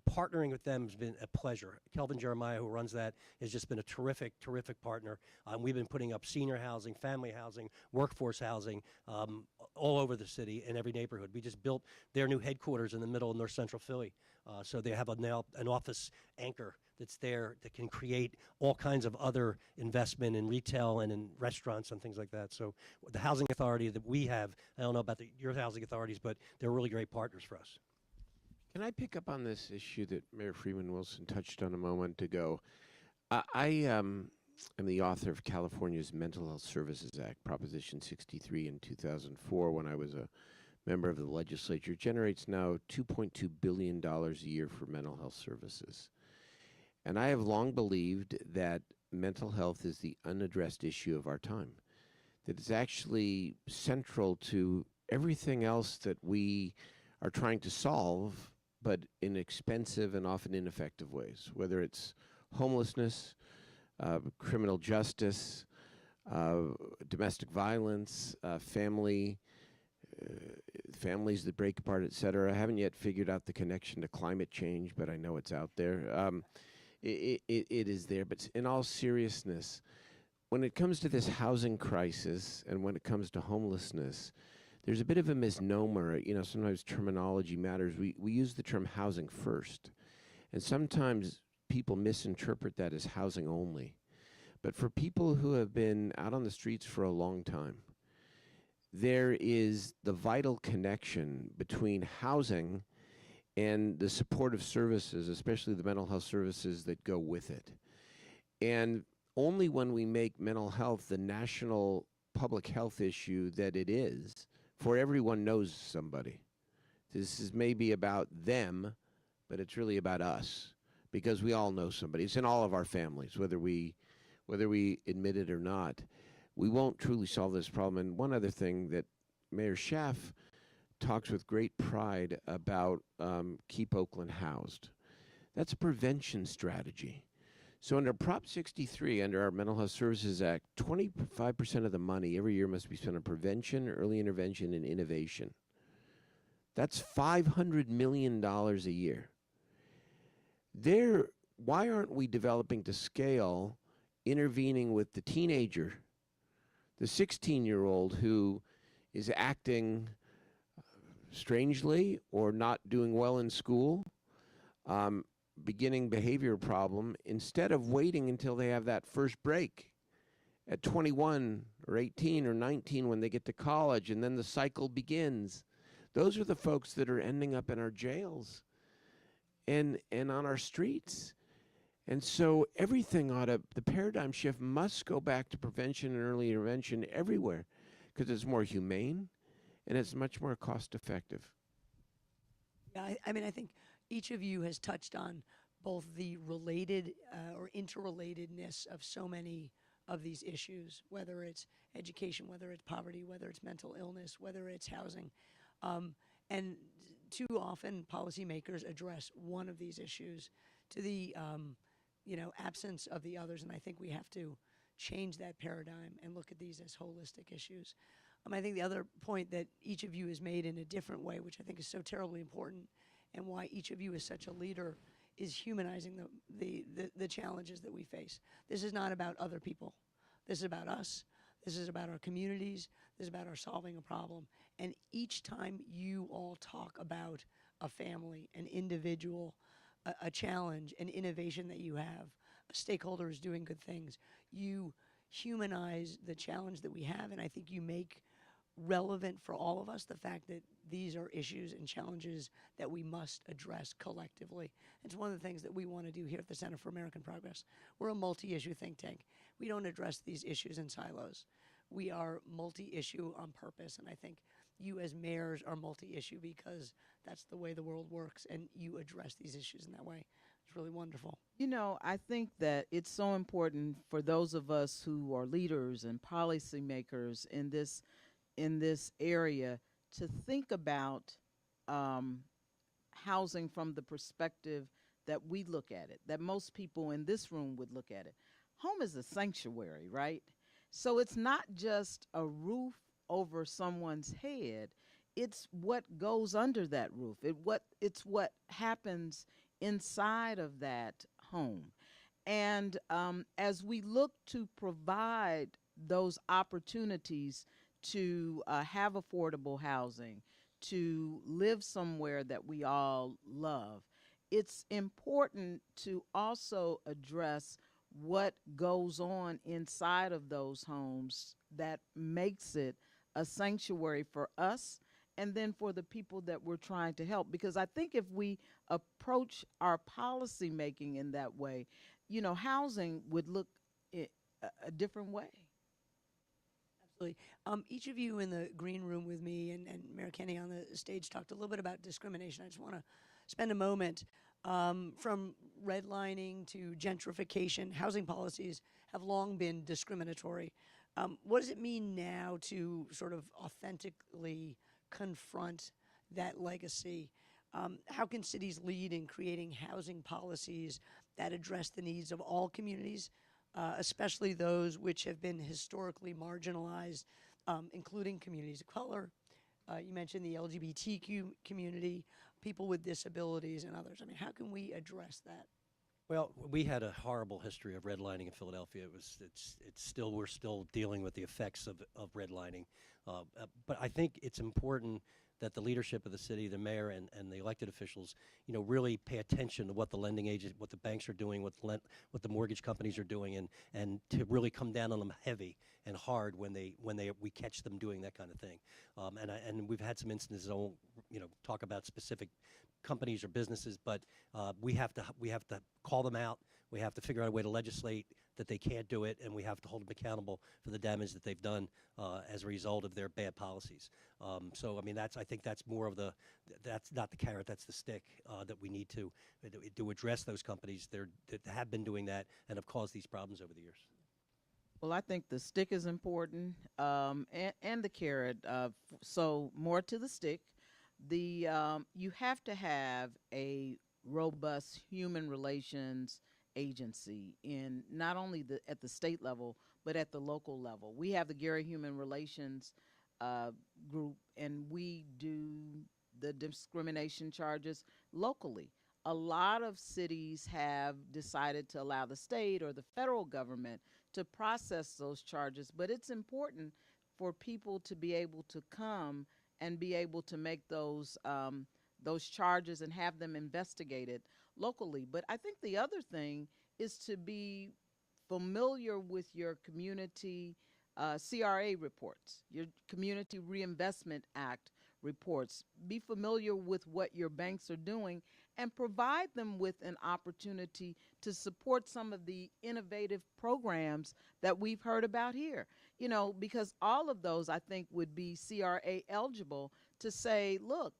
Partnering with them has been a pleasure. Kelvin Jeremiah, who runs that, has just been a terrific partner. We've been putting up senior housing, family housing, workforce housing all over the city in every neighborhood. We just built their new headquarters in the middle of North Central Philly. So they have now an office anchor that's there that can create all kinds of other investment in retail and in restaurants and things like that. So the housing authority that we have, I don't know about your housing authorities, but they're really great partners for us. Can I pick up on this issue that Mayor Freeman Wilson touched on a moment ago? I I'm the author of California's Mental Health Services Act, Proposition 63 in 2004, when I was a member of the legislature. It generates now $2.2 billion a year for mental health services. And I have long believed that mental health is the unaddressed issue of our time, that it's actually central to everything else that we are trying to solve, but in expensive and often ineffective ways, whether it's homelessness, criminal justice, domestic violence, families that break apart, et cetera. I haven't yet figured out the connection to climate change, but I know it's out there. It is there. But in all seriousness, when it comes to this housing crisis and when it comes to homelessness, there's a bit of a misnomer. You know, sometimes terminology matters. We use the term housing first, and sometimes people misinterpret that as housing only. But for people who have been out on the streets for a long time, there is the vital connection between housing and the supportive services, especially the mental health services that go with it. And only when we make mental health the national public health issue that it is, for everyone knows somebody. This is maybe about them, but it's really about us, because we all know somebody. It's in all of our families, whether we admit it or not. We won't truly solve this problem. And one other thing that Mayor Schaaf talks with great pride about, Keep Oakland Housed. That's a prevention strategy. So under Prop 63, under our Mental Health Services Act, 25% of the money every year must be spent on prevention, early intervention, and innovation. That's $500 million a year. Why aren't we developing to scale, intervening with the teenager, the 16-year-old who is acting strangely or not doing well in school, beginning behavior problem, instead of waiting until they have that first break at 21 or 18 or 19 when they get to college, and then the cycle begins. Those are the folks that are ending up in our jails and on our streets. And so the paradigm shift must go back to prevention and early intervention everywhere, because it's more humane and it's much more cost effective. Yeah, I think each of you has touched on both the related or interrelatedness of so many of these issues, whether it's education, whether it's poverty, whether it's mental illness, whether it's housing. And too often policymakers address one of these issues to the absence of the others, and I think we have to change that paradigm and look at these as holistic issues. I think the other point that each of you has made in a different way, which I think is so terribly important, and why each of you is such a leader, is humanizing the challenges that we face. This is not about other people. This is about us. This is about our communities. This is about our solving a problem. And each time you all talk about a family, an individual, a challenge, an innovation that you have, a stakeholder who's doing good things, you humanize the challenge that we have, and I think you make relevant for all of us the fact that these are issues and challenges that we must address collectively. It's one of the things that we want to do here at the Center for American Progress. We're a multi-issue think tank. We don't address these issues in silos. We are multi-issue on purpose, and I think you as mayors are multi-issue because that's the way the world works, and you address these issues in that way. It's really wonderful. You know, I think that it's so important for those of us who are leaders and policymakers in this area to think about housing from the perspective that we look at it, that most people in this room would look at it. Home is a sanctuary, right? So it's not just a roof over someone's head. It's what goes under that roof. It's what happens inside of that home. And as we look to provide those opportunities to have affordable housing, to live somewhere that we all love, it's important to also address what goes on inside of those homes that makes it a sanctuary for us and then for the people that we're trying to help. Because I think if we approach our policy making in that way, you know, housing would look a different way. Absolutely. Each of you in the green room with me and Mayor Kenny on the stage talked a little bit about discrimination. I just want to spend a moment. From redlining to gentrification, housing policies have long been discriminatory. What does it mean now to sort of authentically confront that legacy? How can cities lead in creating housing policies that address the needs of all communities, especially those which have been historically marginalized, including communities of color? You mentioned the LGBTQ community, people with disabilities, and others. I mean, how can we address that? Well, we had a horrible history of redlining in Philadelphia. It's still, we're still dealing with the effects of redlining. But I think it's important that the leadership of the city, the mayor, and the elected officials, really pay attention to what the lending agents, what the banks are doing, what the mortgage companies are doing, and to really come down on them heavy and hard when we catch them doing that kind of thing. And we've had some instances. I won't talk about specific companies or businesses, but we have to call them out. We have to figure out a way to legislate that they can't do it, and we have to hold them accountable for the damage that they've done as a result of their bad policies. So, I mean, I think that's more of that's not the carrot, that's the stick that we need to address those companies that have been doing that and have caused these problems over the years. Well, I think the stick is important, and the carrot. So more to the stick. You have to have a robust human relations agency in not only at the state level but at the local level. We have the Gary Human Relations group, and we do the discrimination charges locally. A lot of cities have decided to allow the state or the federal government to process those charges, but it's important for people to be able to come and be able to make those charges and have them investigated locally. But I think the other thing is to be familiar with your community CRA reports, your Community Reinvestment Act reports. Be familiar with what your banks are doing and provide them with an opportunity to support some of the innovative programs that we've heard about here. Because all of those, I think, would be CRA eligible to say, look,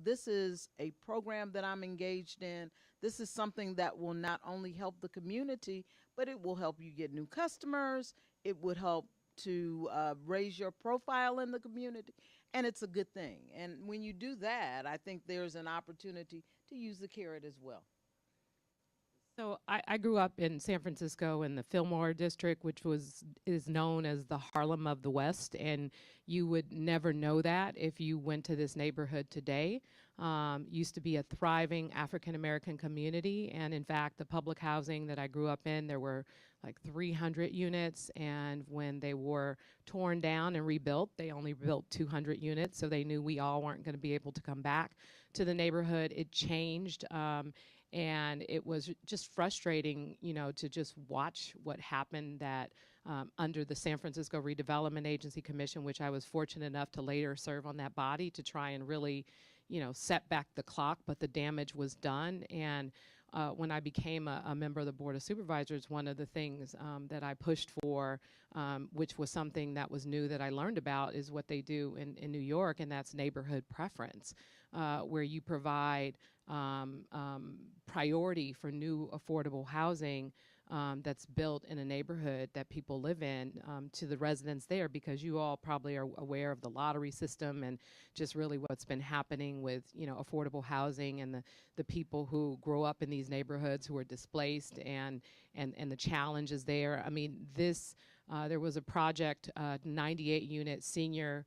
this is a program that I'm engaged in. This is something that will not only help the community, but it will help you get new customers. It would help to raise your profile in the community, and it's a good thing. And when you do that, I think there's an opportunity to use the carrot as well. So I grew up in San Francisco in the Fillmore district, which is known as the Harlem of the West, and you would never know that if you went to this neighborhood today. Used to be a thriving African-American community, and in fact, the public housing that I grew up in, there were like 300 units, and when they were torn down and rebuilt, they only built 200 units, so they knew we all weren't going to be able to come back to the neighborhood. It changed. And it was just frustrating, to just watch what happened that under the San Francisco Redevelopment Agency Commission, which I was fortunate enough to later serve on that body to try and really, set back the clock, but the damage was done. And when I became a member of the Board of Supervisors, one of the things that I pushed for, which was something that was new that I learned about, is what they do in New York, and that's neighborhood preference, where you provide priority for new affordable housing that's built in a neighborhood that people live in to the residents there, because you all probably are aware of the lottery system and just really what's been happening with affordable housing and the people who grow up in these neighborhoods who are displaced and the challenges there. I mean, there was a project, 98-unit senior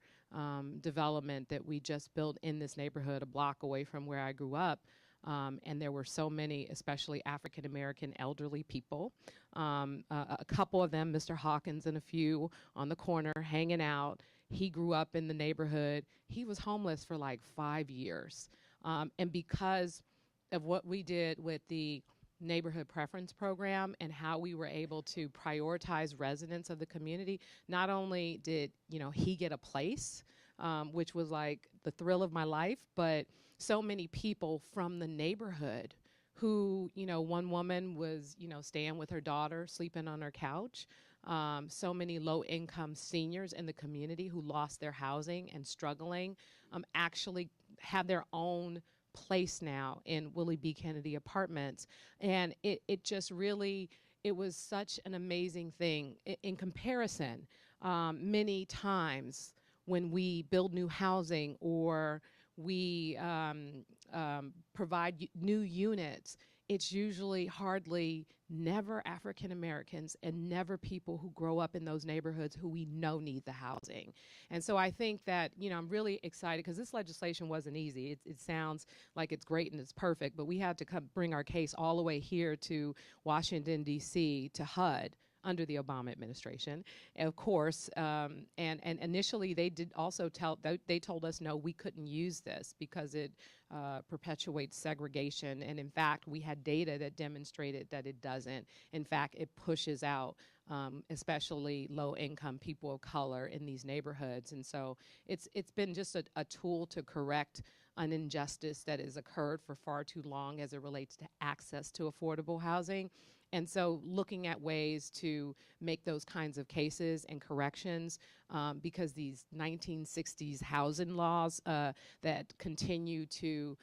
development that we just built in this neighborhood a block away from where I grew up. And there were so many, especially African-American elderly people, a couple of them, Mr. Hawkins and a few on the corner hanging out. He grew up in the neighborhood. He was homeless for like 5 years. And because of what we did with the neighborhood preference program and how we were able to prioritize residents of the community, not only did he get a place, which was like the thrill of my life, but so many people from the neighborhood who, one woman was, staying with her daughter, sleeping on her couch. So many low-income seniors in the community who lost their housing and struggling actually have their own place now in Willie B. Kennedy Apartments. And it just really, it was such an amazing thing. In comparison, many times when we build new housing or we provide new units, it's usually hardly never African Americans and never people who grow up in those neighborhoods who we know need the housing. And so I think that, I'm really excited because this legislation wasn't easy. It sounds like it's great and it's perfect, but we had to bring our case all the way here to Washington, D.C., to HUD under the Obama administration, of course. And initially they did also they told us, no, we couldn't use this because it perpetuates segregation. And in fact, we had data that demonstrated that it doesn't. In fact, it pushes out especially low-income people of color in these neighborhoods. And so it's been just a tool to correct an injustice that has occurred for far too long as it relates to access to affordable housing. And so looking at ways to make those kinds of cases and corrections, because these 1960s housing laws that continue to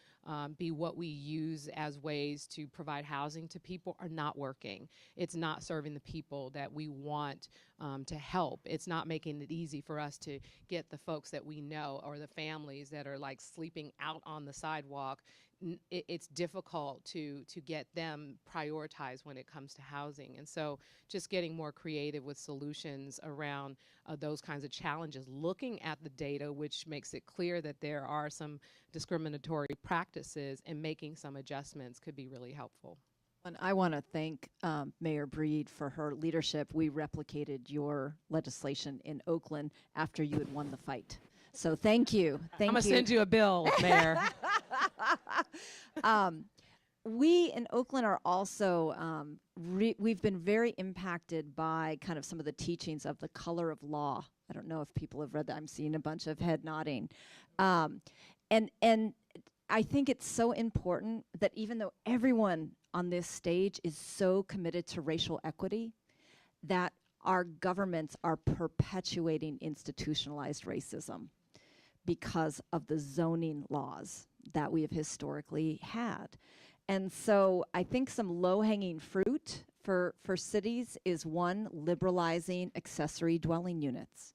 be what we use as ways to provide housing to people are not working. It's not serving the people that we want to help. It's not making it easy for us to get the folks that we know or the families that are like sleeping out on the sidewalk. It's difficult to get them prioritized when it comes to housing. And so just getting more creative with solutions around those kinds of challenges, looking at the data, which makes it clear that there are some discriminatory practices, and making some adjustments could be really helpful. And I want to thank Mayor Breed for her leadership. We replicated your legislation in Oakland after you had won the fight. So thank you. Thank I'm going to you. send you a bill, Mayor. We in Oakland are also, we've been very impacted by kind of some of the teachings of the color of law. I don't know if people have read that. I'm seeing a bunch of head nodding. And I think it's so important that even though everyone on this stage is so committed to racial equity, that our governments are perpetuating institutionalized racism because of the zoning laws that we have historically had. And so I think some low-hanging fruit for cities is, one, liberalizing accessory dwelling units,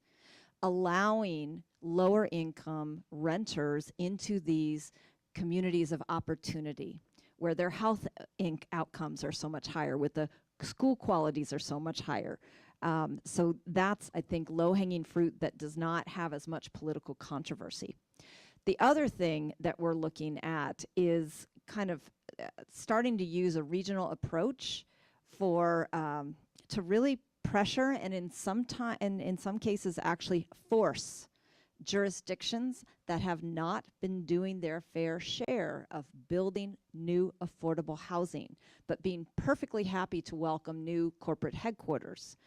allowing lower income renters into these communities of opportunity where their health outcomes are so much higher, with the school qualities are so much higher. So that's, I think, low-hanging fruit that does not have as much political controversy. The other thing that we're looking at is kind of starting to use a regional approach for to really pressure and in some cases actually force jurisdictions that have not been doing their fair share of building new affordable housing, but being perfectly happy to welcome new corporate headquarters,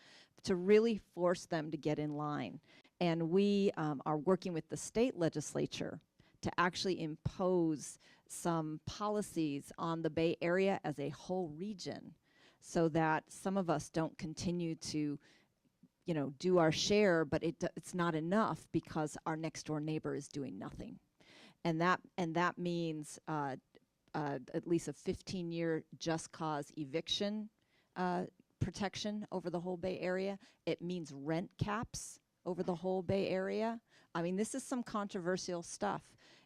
to really force them to get in line. And we are working with the state legislature to actually impose some policies on the Bay Area as a whole region, so that some of us don't continue to do our share, but it's not enough because our next door neighbor is doing nothing. And that means at least a 15-year just cause eviction protection over the whole Bay Area. It means rent caps over the whole Bay Area. I mean, this is some controversial stuff.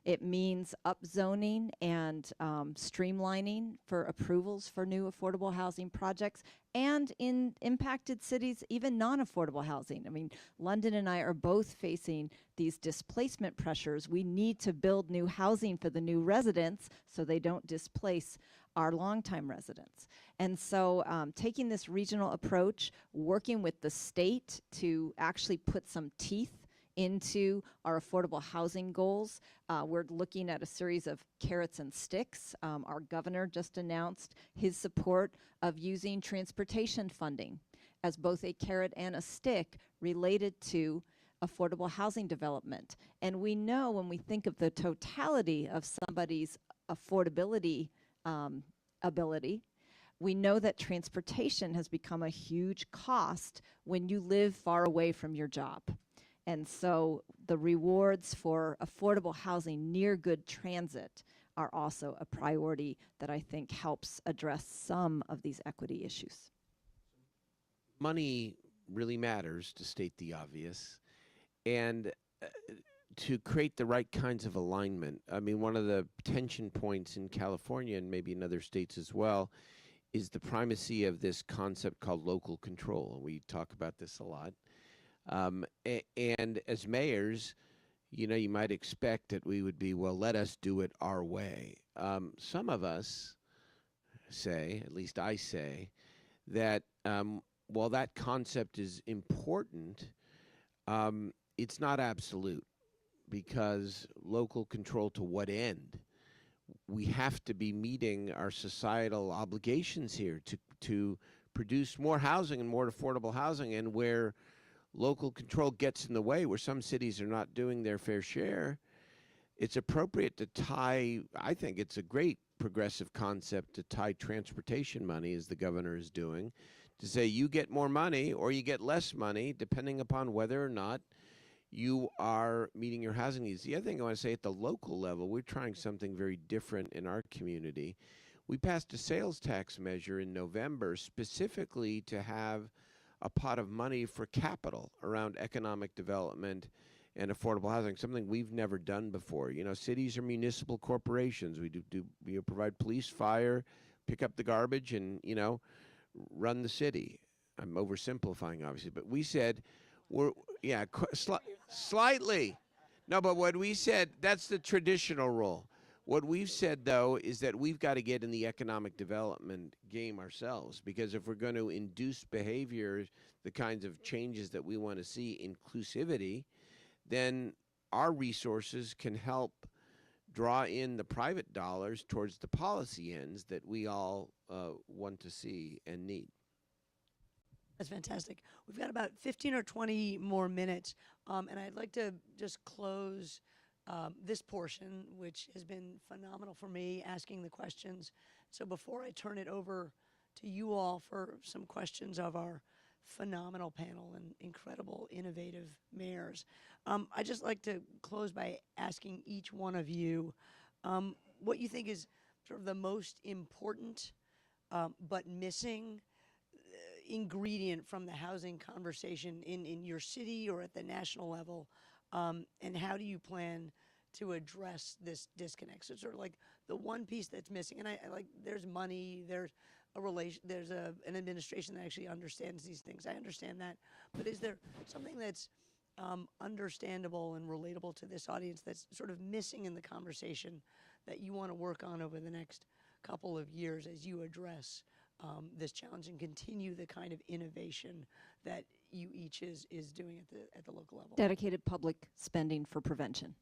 It means upzoning and streamlining for approvals for new affordable housing projects, and in impacted cities, even non-affordable housing. I mean, London and I are both facing these displacement pressures. We need to build new housing for the new residents so they don't displace our longtime residents. And so taking this regional approach, working with the state to actually put some teeth into our affordable housing goals. We're looking at a series of carrots and sticks. Our governor just announced his support of using transportation funding as both a carrot and a stick related to affordable housing development. And we know when we think of the totality of somebody's affordability ability. We know that transportation has become a huge cost when you live far away from your job. And so the rewards for affordable housing near good transit are also a priority that I think helps address some of these equity issues. Money really matters, to state the obvious, and to create the right kinds of alignment. I mean, one of the tension points in California and maybe in other states as well is the primacy of this concept called local control. And we talk about this a lot. And as mayors, you know, you might expect that we would be, well, let us do it our way. Some of us say, at least I say, that while that concept is important, it's not absolute, because local control to what end? We have to be meeting our societal obligations here to produce more housing and more affordable housing. And where local control gets in the way, where some cities are not doing their fair share, it's appropriate to tie, I think it's a great progressive concept to tie transportation money, as the governor is doing, to say you get more money or you get less money, depending upon whether or not you are meeting your housing needs. The other thing I want to say, at the local level, we're trying something very different in our community. We passed a sales tax measure in November specifically to have a pot of money for capital around economic development and affordable housing, something we've never done before. You know, cities are municipal corporations. We provide police, fire, pick up the garbage, and, you know, run the city. I'm oversimplifying, obviously, but we said slightly. No, but what we said, that's the traditional role. What we've said, though, is that we've got to get in the economic development game ourselves, because if we're going to induce behavior, the kinds of changes that we want to see, inclusivity, then our resources can help draw in the private dollars towards the policy ends that we all want to see and need. That's fantastic. We've got about 15 or 20 more minutes, and I'd like to just close this portion, which has been phenomenal for me, asking the questions. So before I turn it over to you all for some questions of our phenomenal panel and incredible, innovative mayors, I'd just like to close by asking each one of you what you think is sort of the most important but missing ingredient from the housing conversation in your city or at the national level, and how do you plan to address this disconnect? So it's sort of like the one piece that's missing, and I like, there's money, there's a relation, there's an administration that actually understands these things. I understand that, but is there something that's understandable and relatable to this audience that's sort of missing in the conversation that you want to work on over the next couple of years as you address this challenge and continue the kind of innovation that you each is doing at the local level? Dedicated public spending for prevention.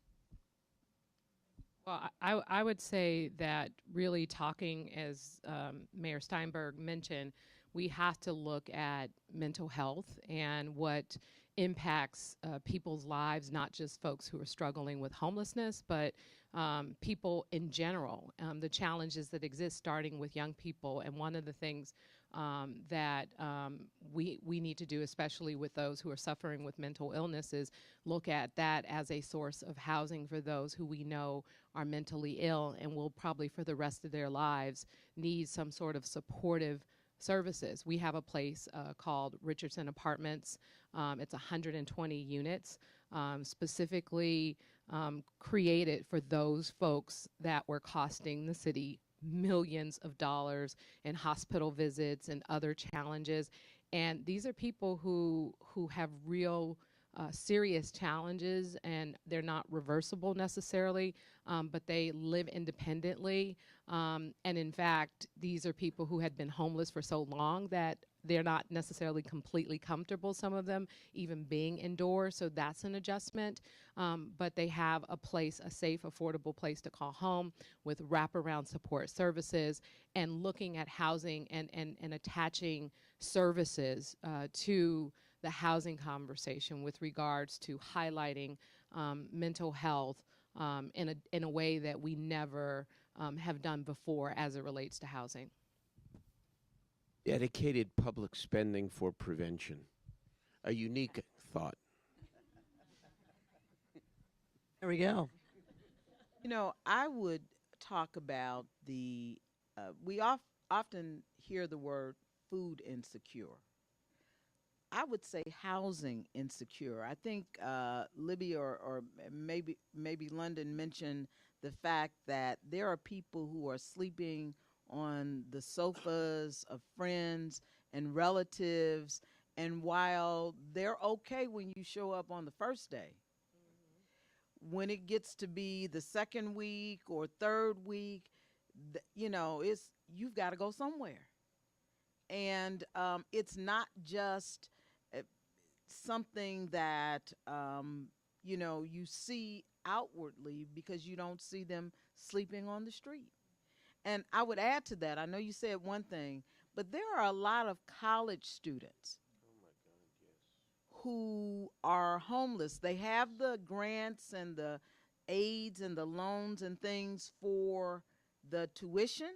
Well, I would say that really talking, as Mayor Steinberg mentioned, we have to look at mental health and what impacts people's lives, not just folks who are struggling with homelessness, but people in general, the challenges that exist starting with young people. And one of the things that we need to do, especially with those who are suffering with mental illness, is look at that as a source of housing for those who we know are mentally ill and will probably for the rest of their lives need some sort of supportive services. We have a place called Richardson Apartments. It's 120 units, specifically created for those folks that were costing the city millions of dollars in hospital visits and other challenges. And these are people who have real serious challenges, and they're not reversible necessarily, but they live independently. And in fact, these are people who had been homeless for so long that they're not necessarily completely comfortable, some of them, even being indoors. So that's an adjustment. But they have a place, a safe, affordable place to call home with wraparound support services, and looking at housing and attaching services to the housing conversation with regards to highlighting mental health in a way that we never have done before as it relates to housing. Dedicated public spending for prevention. A unique thought. There we go. You know, I would talk about we often hear the word food insecure. I would say housing insecure. I think Libby or maybe London mentioned the fact that there are people who are sleeping on the sofas of friends and relatives, and while they're okay when you show up on the first day, when it gets to be the second week or third week, it's you've got to go somewhere, and it's not just something that you see outwardly, because you don't see them sleeping on the street. And I would add to that, I know you said one thing, but there are a lot of college students who are homeless. They have the grants and the aids and the loans and things for the tuition,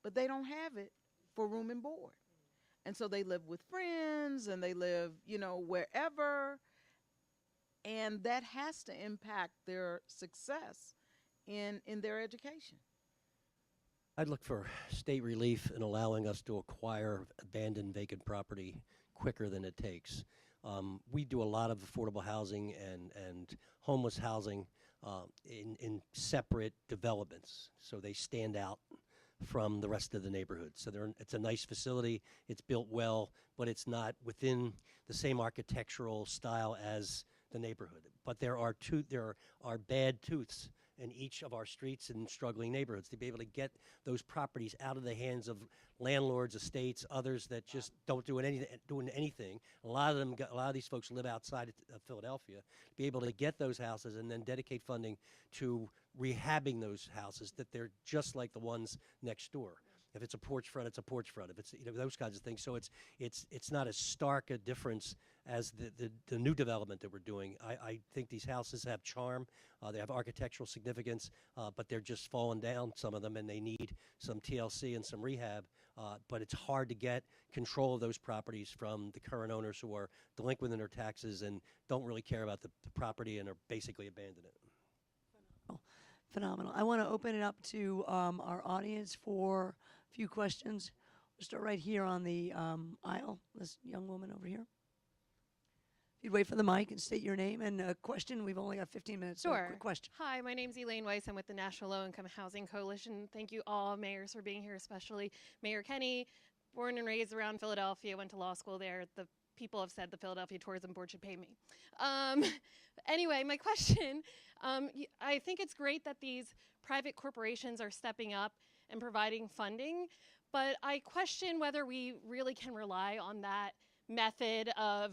but they don't have it for room and board. And so they live with friends and they live, wherever. And that has to impact their success in their education. I'd look for state relief in allowing us to acquire abandoned vacant property quicker than it takes. We do a lot of affordable housing and homeless housing in separate developments, so they stand out from the rest of the neighborhood. So it's a nice facility, it's built well, but it's not within the same architectural style as the neighborhood. But there are bad tooths in each of our streets and struggling neighborhoods to be able to get those properties out of the hands of landlords, estates, others that just don't do anything. A lot of these folks live outside of Philadelphia. To be able to get those houses and then dedicate funding to rehabbing those houses, that they're just like the ones next door. If it's a porch front, it's a porch front. If it's those kinds of things, so it's not as stark a difference as the new development that we're doing. I think these houses have charm, they have architectural significance, but they're just falling down, some of them, and they need some TLC and some rehab. But it's hard to get control of those properties from the current owners who are delinquent in their taxes and don't really care about the property and are basically abandoned it. Phenomenal. I want to open it up to our audience for a few questions. We'll start right here on the aisle. This young woman over here. If you'd wait for the mic and state your name and a question. We've only got 15 minutes. Sure. So quick question. Hi, my name's Elaine Weiss. I'm with the National Low Income Housing Coalition. Thank you all mayors for being here, especially Mayor Kenny, born and raised around Philadelphia, went to law school there. The people have said the Philadelphia Tourism Board should pay me. Anyway, my question, I think it's great that these private corporations are stepping up and providing funding, but I question whether we really can rely on that method of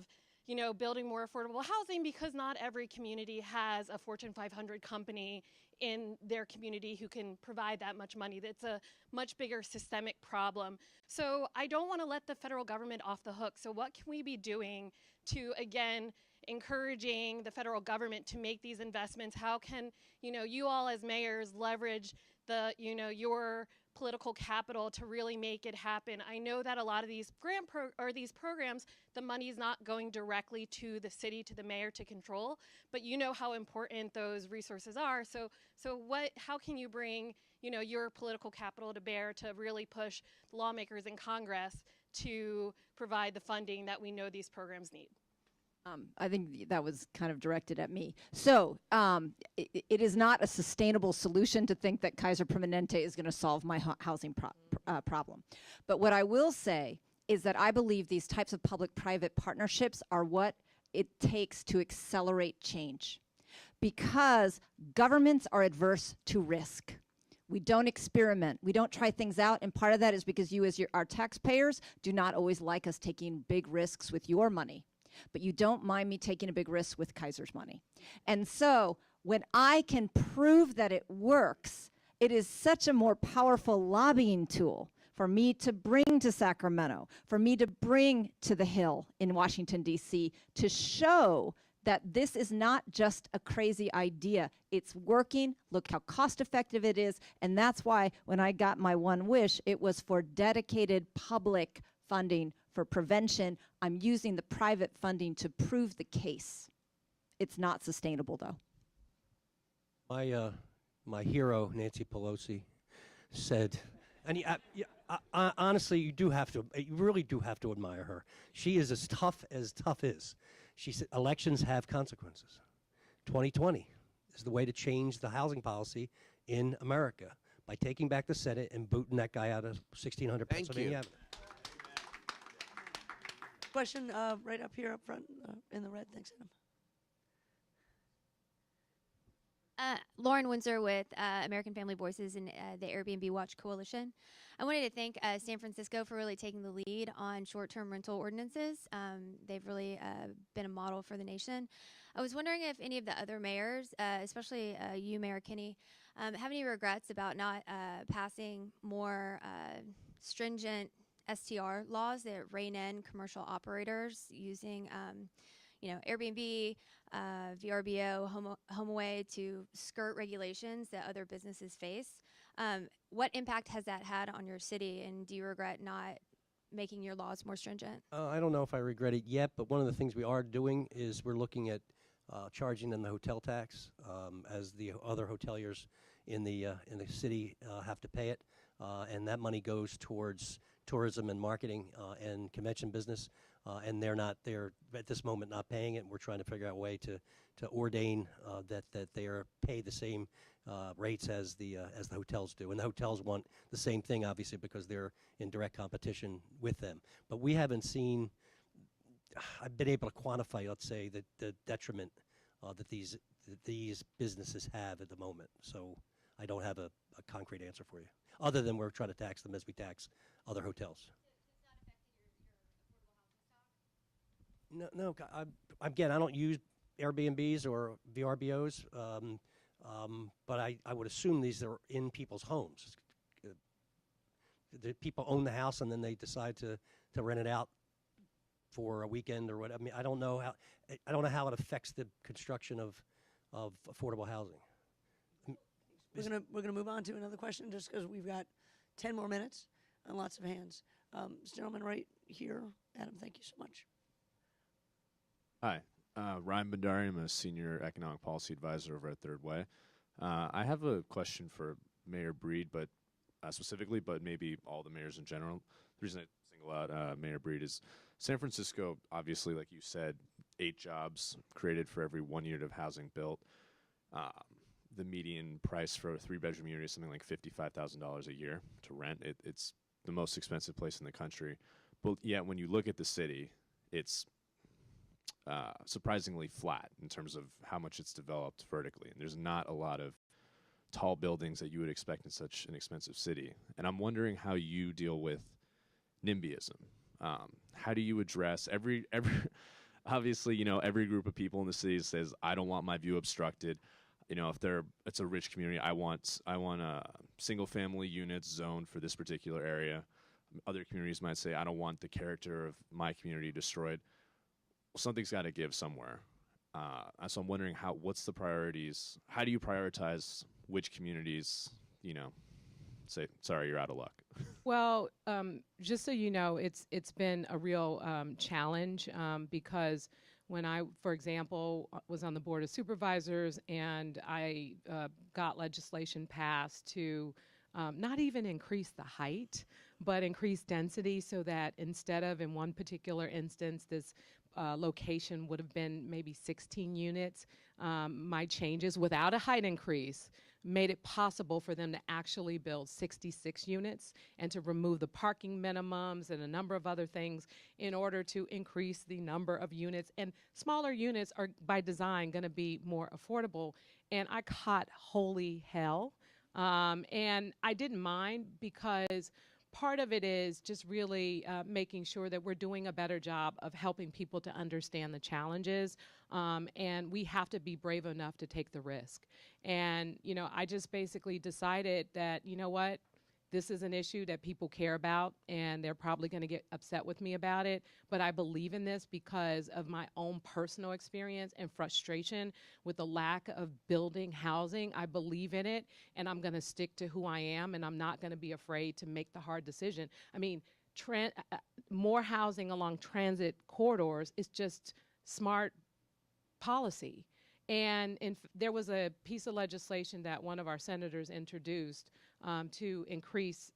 building more affordable housing, because not every community has a Fortune 500 company in their community who can provide that much money. That's a much bigger systemic problem. So I don't want to let the federal government off the hook. So what can we be doing to, again, encouraging the federal government to make these investments? How can, you all as mayors leverage your political capital to really make it happen? I know that a lot of these these programs, the money is not going directly to the city, to the mayor to control, but you know how important those resources are. So how can you bring, your political capital to bear to really push lawmakers in Congress to provide the funding that we know these programs need? I think that was kind of directed at me. So it is not a sustainable solution to think that Kaiser Permanente is going to solve my housing problem. But what I will say is that I believe these types of public-private partnerships are what it takes to accelerate change, because governments are adverse to risk. We don't experiment. We don't try things out. And part of that is because you, as our taxpayers, do not always like us taking big risks with your money. But you don't mind me taking a big risk with Kaiser's money. And so when I can prove that it works, it is such a more powerful lobbying tool for me to bring to Sacramento, for me to bring to the Hill in Washington, D.C., to show that this is not just a crazy idea. It's working. Look how cost effective it is. And that's why when I got my one wish, it was for dedicated public funding for prevention. I'm using the private funding to prove the case. It's not sustainable, though. My hero, Nancy Pelosi, said, and honestly, you really do have to admire her. She is as tough is. She said elections have consequences. 2020 is the way to change the housing policy in America, by taking back the Senate and booting that guy out of 1600 Thank Pennsylvania you. Avenue. Question right up here up front in the red. Thanks, Adam. Lauren Windsor with American Family Voices and the Airbnb Watch Coalition. I wanted to thank San Francisco for really taking the lead on short-term rental ordinances. They've really been a model for the nation. I was wondering if any of the other mayors, especially you, Mayor Kinney, have any regrets about not passing more stringent STR laws that rein in commercial operators using Airbnb, VRBO, HomeAway to skirt regulations that other businesses face. What impact has that had on your city, and do you regret not making your laws more stringent? I don't know if I regret it yet, but one of the things we are doing is we're looking at charging them the hotel tax, as the other hoteliers in the city have to pay it, and that money goes towards tourism and marketing and convention business. And they're at this moment not paying it. And we're trying to figure out a way to ordain that they are pay the same rates as the hotels do. And the hotels want the same thing, obviously, because they're in direct competition with them. But we haven't seen. I've been able to quantify, let's say, the detriment that these businesses have at the moment. So I don't have a concrete answer for you, other than we're trying to tax them as we tax other hotels. No. Again, I don't use Airbnbs or VRBOs, but I would assume these are in people's homes. The people own the house and then they decide to rent it out for a weekend or what. I mean, I don't know how it affects the construction of affordable housing. We're gonna move on to another question, just because we've got 10 more minutes and lots of hands. This gentleman right here, Adam. Thank you so much. Hi, Ryan Bandari. I'm a senior economic policy advisor over at Third Way. I have a question for Mayor Breed, but specifically, but maybe all the mayors in general. The reason I single out Mayor Breed is San Francisco, obviously, like you said, 8 jobs created for every 1 unit of housing built. The median price for a 3-bedroom unit is something like $55,000 a year to rent. It's the most expensive place in the country. But yet, when you look at the city, it's surprisingly flat in terms of how much it's developed vertically. And there's not a lot of tall buildings that you would expect in such an expensive city. And I'm wondering how you deal with NIMBYism. How do you address every obviously, every group of people in the city says, I don't want my view obstructed. If it's a rich community, I want a single family units zoned for this particular area. Other communities might say, I don't want the character of my community destroyed. Well, something's got to give somewhere. So I'm wondering what's the priorities? How do you prioritize which communities, say, sorry, you're out of luck? Well, just so you know, it's been a real challenge because when I, for example, was on the Board of Supervisors and I got legislation passed to not even increase the height, but increase density so that instead of, in one particular instance, this location would have been maybe 16 units, my changes without a height increase made it possible for them to actually build 66 units and to remove the parking minimums and a number of other things in order to increase the number of units. And smaller units are, by design, going to be more affordable. And I caught holy hell. And I didn't mind because part of it is just really making sure that we're doing a better job of helping people to understand the challenges. And we have to be brave enough to take the risk. And, I just basically decided that, this is an issue that people care about, and they're probably going to get upset with me about it. But I believe in this because of my own personal experience and frustration with the lack of building housing. I believe in it, and I'm going to stick to who I am, and I'm not going to be afraid to make the hard decision. I mean, more housing along transit corridors is just smart policy. And there was a piece of legislation that one of our senators introduced to increase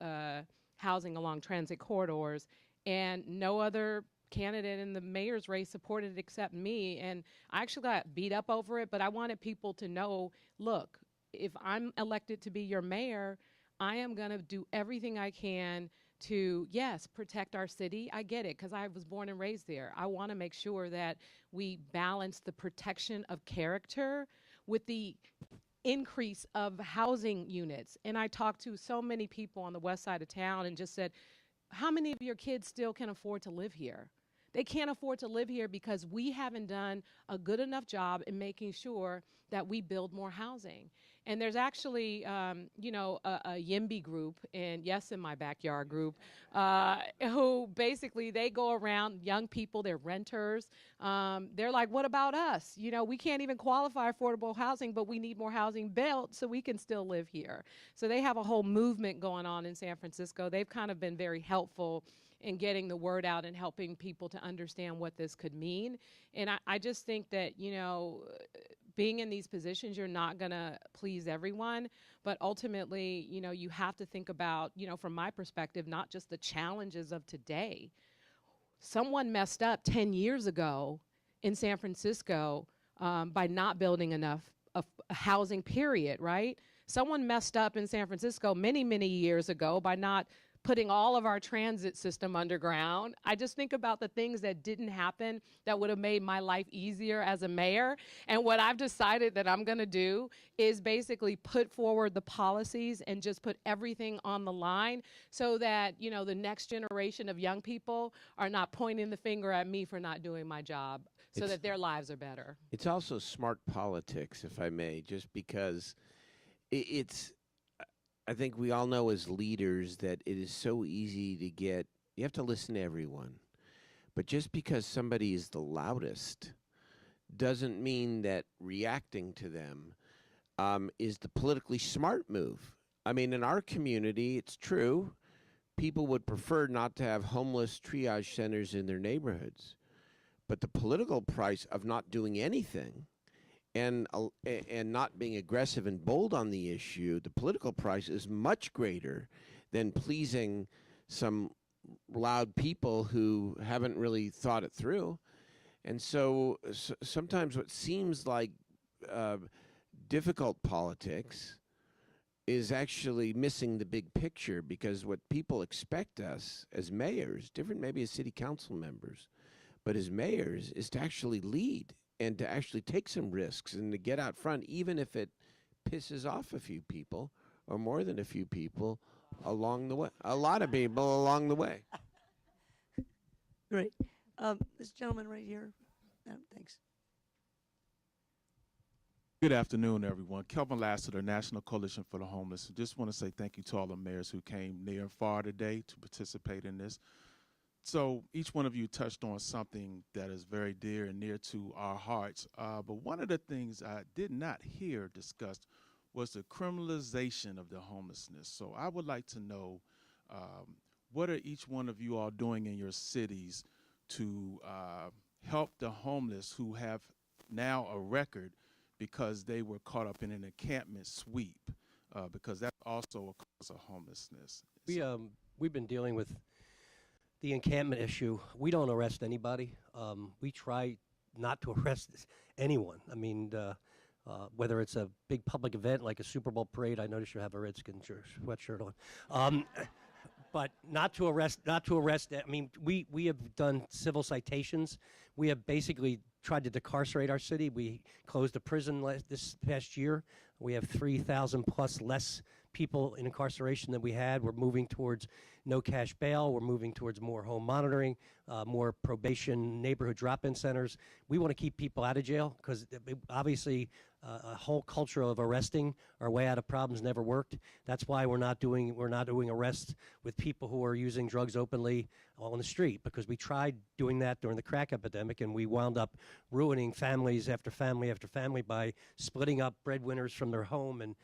housing along transit corridors, and no other candidate in the mayor's race supported it except me. And I actually got beat up over it, but I wanted people to know, look, if I'm elected to be your mayor, I am going to do everything I can to, yes, protect our city. I get it, because I was born and raised there. I want to make sure that we balance the protection of character with the increase of housing units. And I talked to so many people on the west side of town and just said, how many of your kids still can afford to live here? They can't afford to live here because we haven't done a good enough job in making sure that we build more housing. And there's actually, a YIMBY group, and yes, in my backyard group, who basically they go around young people, they're renters. They're like, what about us? You know, we can't even qualify affordable housing, but we need more housing built so we can still live here. So they have a whole movement going on in San Francisco. They've kind of been very helpful in getting the word out and helping people to understand what this could mean. And I just think that, being in these positions, you're not going to please everyone, but ultimately, you have to think about, from my perspective, not just the challenges of today. Someone messed up 10 years ago in San Francisco by not building enough of housing, period, right? Someone messed up in San Francisco many, many years ago by not putting all of our transit system underground. I just think about the things that didn't happen that would have made my life easier as a mayor. And what I've decided that I'm gonna do is basically put forward the policies and just put everything on the line so that, the next generation of young people are not pointing the finger at me for not doing my job, so that their lives are better. It's also smart politics, if I may, just because I think we all know as leaders that it is so easy to you have to listen to everyone. But just because somebody is the loudest doesn't mean that reacting to them is the politically smart move. I mean, in our community, it's true. People would prefer not to have homeless triage centers in their neighborhoods. But the political price of not doing anything and not being aggressive and bold on the issue, the political price is much greater than pleasing some loud people who haven't really thought it through. And so sometimes what seems like difficult politics is actually missing the big picture, because what people expect us as mayors, different maybe as city council members, but as mayors, is to actually lead and to actually take some risks and to get out front, even if it pisses off a few people or more than a few people along the way. A lot of people along the way. Great. This gentleman right here. Thanks. Good afternoon, everyone. Kelvin Lassiter, National Coalition for the Homeless. Just want to say thank you to all the mayors who came near and far today to participate in this. So each one of you touched on something that is very dear and near to our hearts. But one of the things I did not hear discussed was the criminalization of the homelessness. So I would like to know, what are each one of you all doing in your cities to help the homeless who have now a record because they were caught up in an encampment sweep, because that's also a cause of homelessness. We've been dealing with the encampment issue. We don't arrest anybody. We try not to arrest anyone. I mean, whether it's a big public event like a Super Bowl parade, I notice you have a Redskin sweatshirt on. But not to arrest. I mean, we have done civil citations. We have basically tried to decarcerate our city. We closed a prison this past year. We have 3,000 plus less people in incarceration than we had. We're moving towards no cash bail. We're moving towards more home monitoring, more probation, neighborhood drop-in centers. We want to keep people out of jail because obviously a whole culture of arresting our way out of problems never worked. That's why we're not doing arrests with people who are using drugs openly on the street, because we tried doing that during the crack epidemic, and we wound up ruining families after family after family by splitting up breadwinners from their home and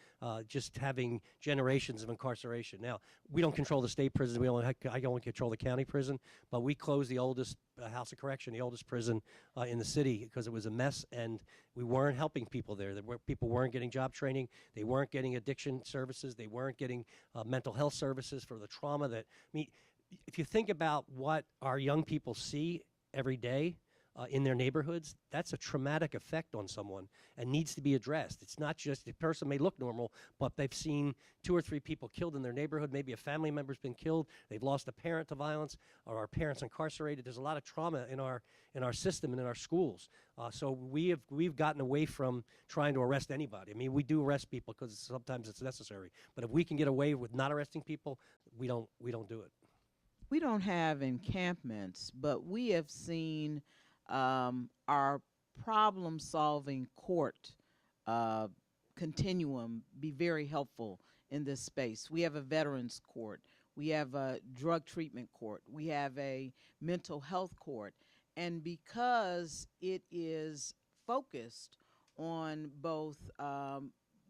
just having generations of incarceration. Now, we don't control the state prison. I only control the county prison, but we closed the oldest House of Correction, the oldest prison in the city, because it was a mess, and we weren't helping people there. People weren't getting job training. They weren't getting addiction services. They weren't getting mental health services for the trauma that, if you think about what our young people see every day in their neighborhoods, that's a traumatic effect on someone and needs to be addressed. It's not just the person may look normal, but they've seen 2 or 3 people killed in their neighborhood. Maybe a family member's been killed. They've lost a parent to violence, or our parents incarcerated. There's a lot of trauma in our system and in our schools. So we've gotten away from trying to arrest anybody. We do arrest people because sometimes it's necessary. But if we can get away with not arresting people, we don't do it. We don't have encampments, but we have seen our problem-solving court continuum be very helpful in this space. We have a veterans court. We have a drug treatment court. We have a mental health court. And because it is focused on both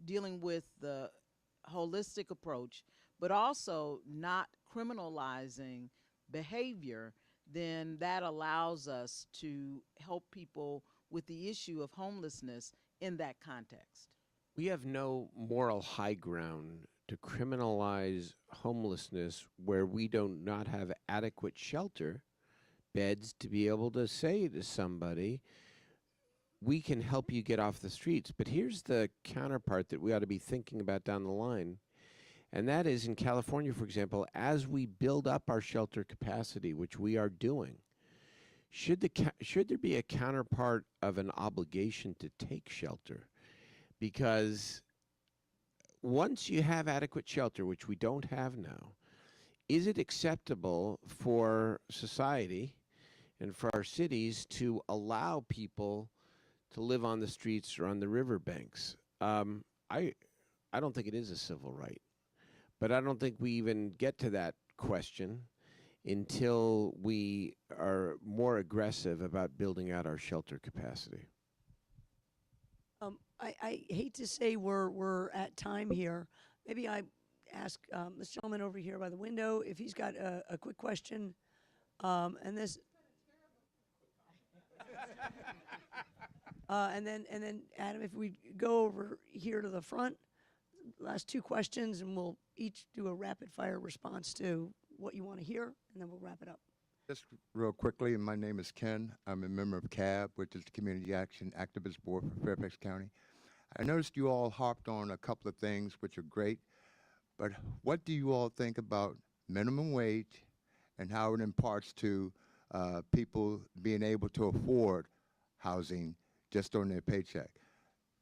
dealing with the holistic approach, but also not criminalizing behavior, then that allows us to help people with the issue of homelessness in that context. We have no moral high ground to criminalize homelessness where we do not have adequate shelter beds to be able to say to somebody, we can help you get off the streets. But here's the counterpart that we ought to be thinking about down the line. And that is, in California, for example, as we build up our shelter capacity, which we are doing, should there be a counterpart of an obligation to take shelter? Because once you have adequate shelter, which we don't have now, is it acceptable for society and for our cities to allow people to live on the streets or on the riverbanks? I don't think it is a civil right. But I don't think we even get to that question until we are more aggressive about building out our shelter capacity. I hate to say we're at time here. Maybe I ask this gentleman over here by the window if he's got a quick question. And this, and then Adam, if we go over here to the front, last 2 questions, and we'll each do a rapid fire response to what you want to hear, and then we'll wrap it up. Just real quickly, my name is Ken. I'm a member of CAB, which is the Community Action Activist Board for Fairfax County. I noticed you all harped on a couple of things which are great, but what do you all think about minimum wage and how it imparts to people being able to afford housing just on their paycheck?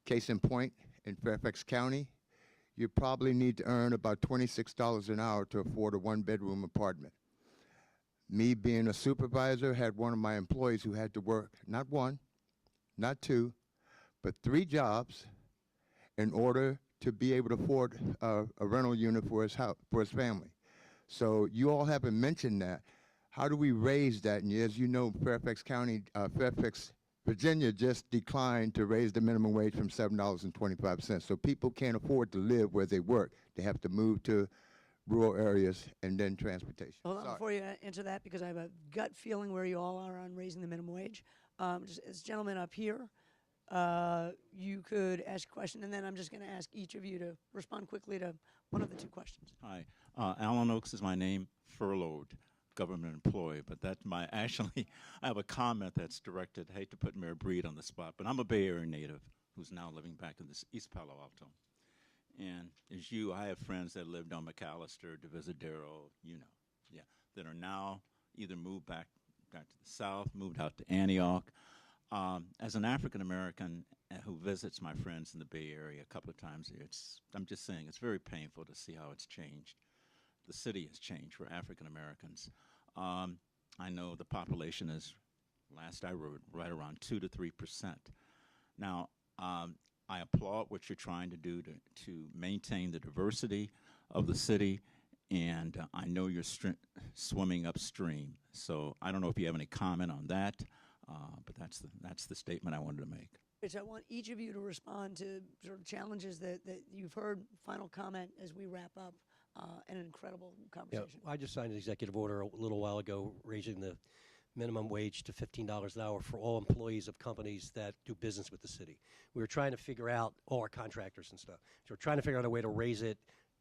Case in point, in Fairfax County, you probably need to earn about $26 an hour to afford a 1-bedroom apartment. Me being a supervisor, had one of my employees who had to work not 1, not 2, but 3 jobs in order to be able to afford a rental unit for his house, for his family. So you all haven't mentioned that. How do we raise that? And as you know, Fairfax County, Virginia just declined to raise the minimum wage from $7.25. So people can't afford to live where they work. They have to move to rural areas and then transportation. Hold on, before you answer that, because I have a gut feeling where you all are on raising the minimum wage. Just as gentlemen up here, you could ask a question, and then I'm just going to ask each of you to respond quickly to one of the 2 questions. Hi, Alan Oaks is my name, furloughed government employee, but that's actually, I have a comment that's directed, I hate to put Mayor Breed on the spot, but I'm a Bay Area native who's now living back in this East Palo Alto. And as you, I have friends that lived on McAllister, Divisadero, that are now either moved back to the South, moved out to Antioch. As an African American who visits my friends in the Bay Area a couple of times, I'm just saying, it's very painful to see how it's changed. the city has changed for African Americans. I know the population is, last I read, right around 2 to 3%. Now, I applaud what you're trying to do to maintain the diversity of the city, and I know you're swimming upstream. So I don't know if you have any comment on that, but that's the statement I wanted to make. Rich, I want each of you to respond to sort of challenges that you've heard. Final comment as we wrap up. An incredible conversation. Yeah, I just signed an executive order a little while ago raising the minimum wage to $15 an hour for all employees of companies that do business with the city. We were trying to figure out, all our contractors and stuff, so we're trying to figure out a way to raise it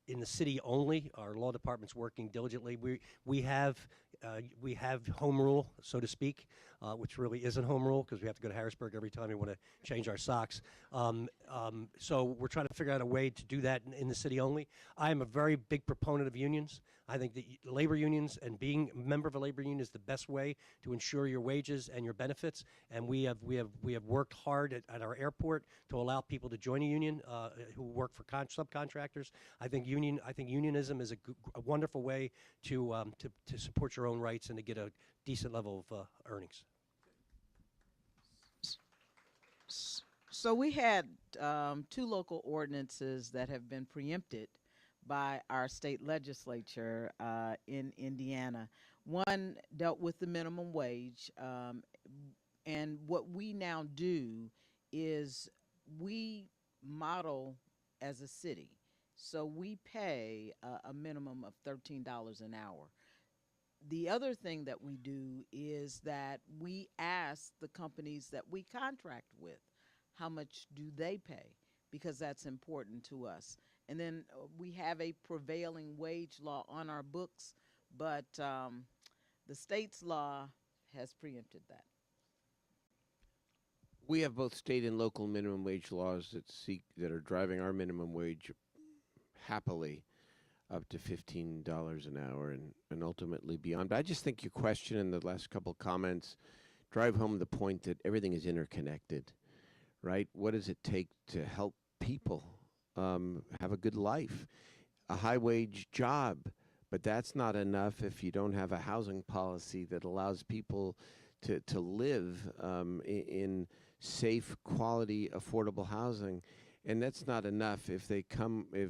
in the city only. Our law department's working diligently. We have home rule, so to speak, which really isn't home rule because we have to go to Harrisburg every time we want to change our socks. So we're trying to figure out a way to do that in the city only. I am a very big proponent of unions. I think that labor unions and being a member of a labor union is the best way to ensure your wages and your benefits. And we have worked hard at our airport to allow people to join a union who work for subcontractors. I think unionism is a wonderful way to support your own rights and to get a decent level of earnings. So we had 2 local ordinances that have been preempted by our state legislature in Indiana. One dealt with the minimum wage, and what we now do is we model as a city. So we pay a minimum of $13 an hour. The other thing that we do is that we ask the companies that we contract with, how much do they pay? Because that's important to us. And then we have a prevailing wage law on our books, but the state's law has preempted that. We have both state and local minimum wage laws that are driving our minimum wage happily up to $15 an hour and ultimately beyond. But I just think your question and the last couple comments drive home the point that everything is interconnected, right? What does it take to help people have a good life, a high-wage job? But that's not enough if you don't have a housing policy that allows people to live in safe, quality, affordable housing. And that's not enough if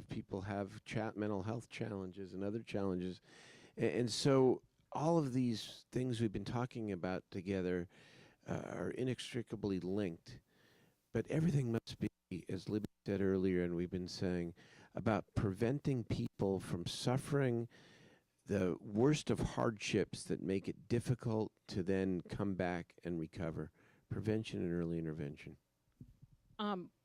people have mental health challenges and other challenges. And so all of these things we've been talking about together are inextricably linked. But everything must be, as Libby said earlier, and we've been saying, about preventing people from suffering the worst of hardships that make it difficult to then come back and recover. Prevention and early intervention.